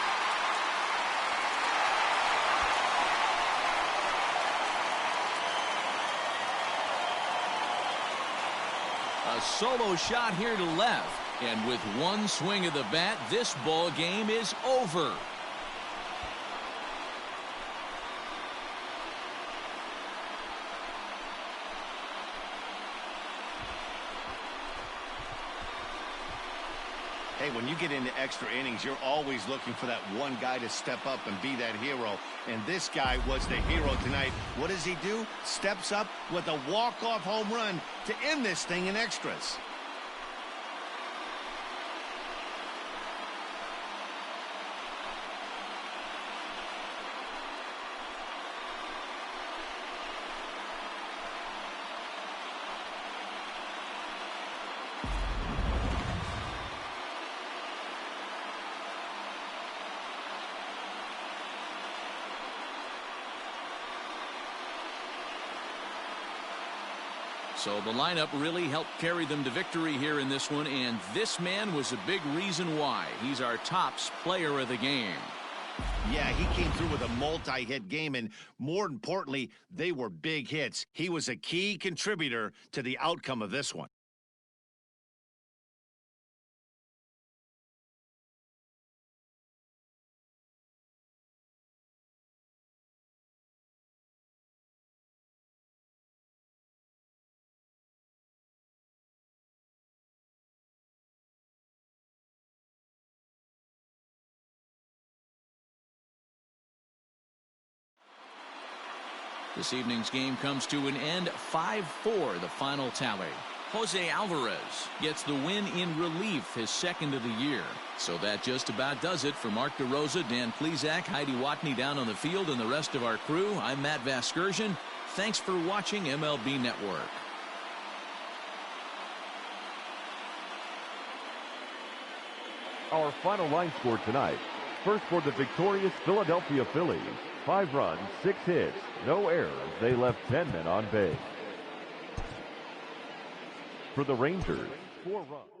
A solo shot here to left, and with one swing of the bat, this ball game is over. Hey, when you get into extra innings, you're always looking for that one guy to step up and be that hero. And this guy was the hero tonight. What does he do? Steps up with a walk-off home run to end this thing in extras. So the lineup really helped carry them to victory here in this one, and this man was a big reason why. He's our tops player of the game. Yeah, he came through with a multi-hit game, and more importantly, they were big hits. He was a key contributor to the outcome of this one. This evening's game comes to an end, 5-4, the final tally. Jose Alvarez gets the win in relief, his second of the year. So that just about does it for Mark DeRosa, Dan Plesac, Heidi Watney down on the field, and the rest of our crew. I'm Matt Vasgersian. Thanks for watching MLB Network. Our final line score tonight. First for the victorious Philadelphia Phillies. 5 runs, 6 hits, no errors. They left 10 men on base. For the Rangers, 4 runs.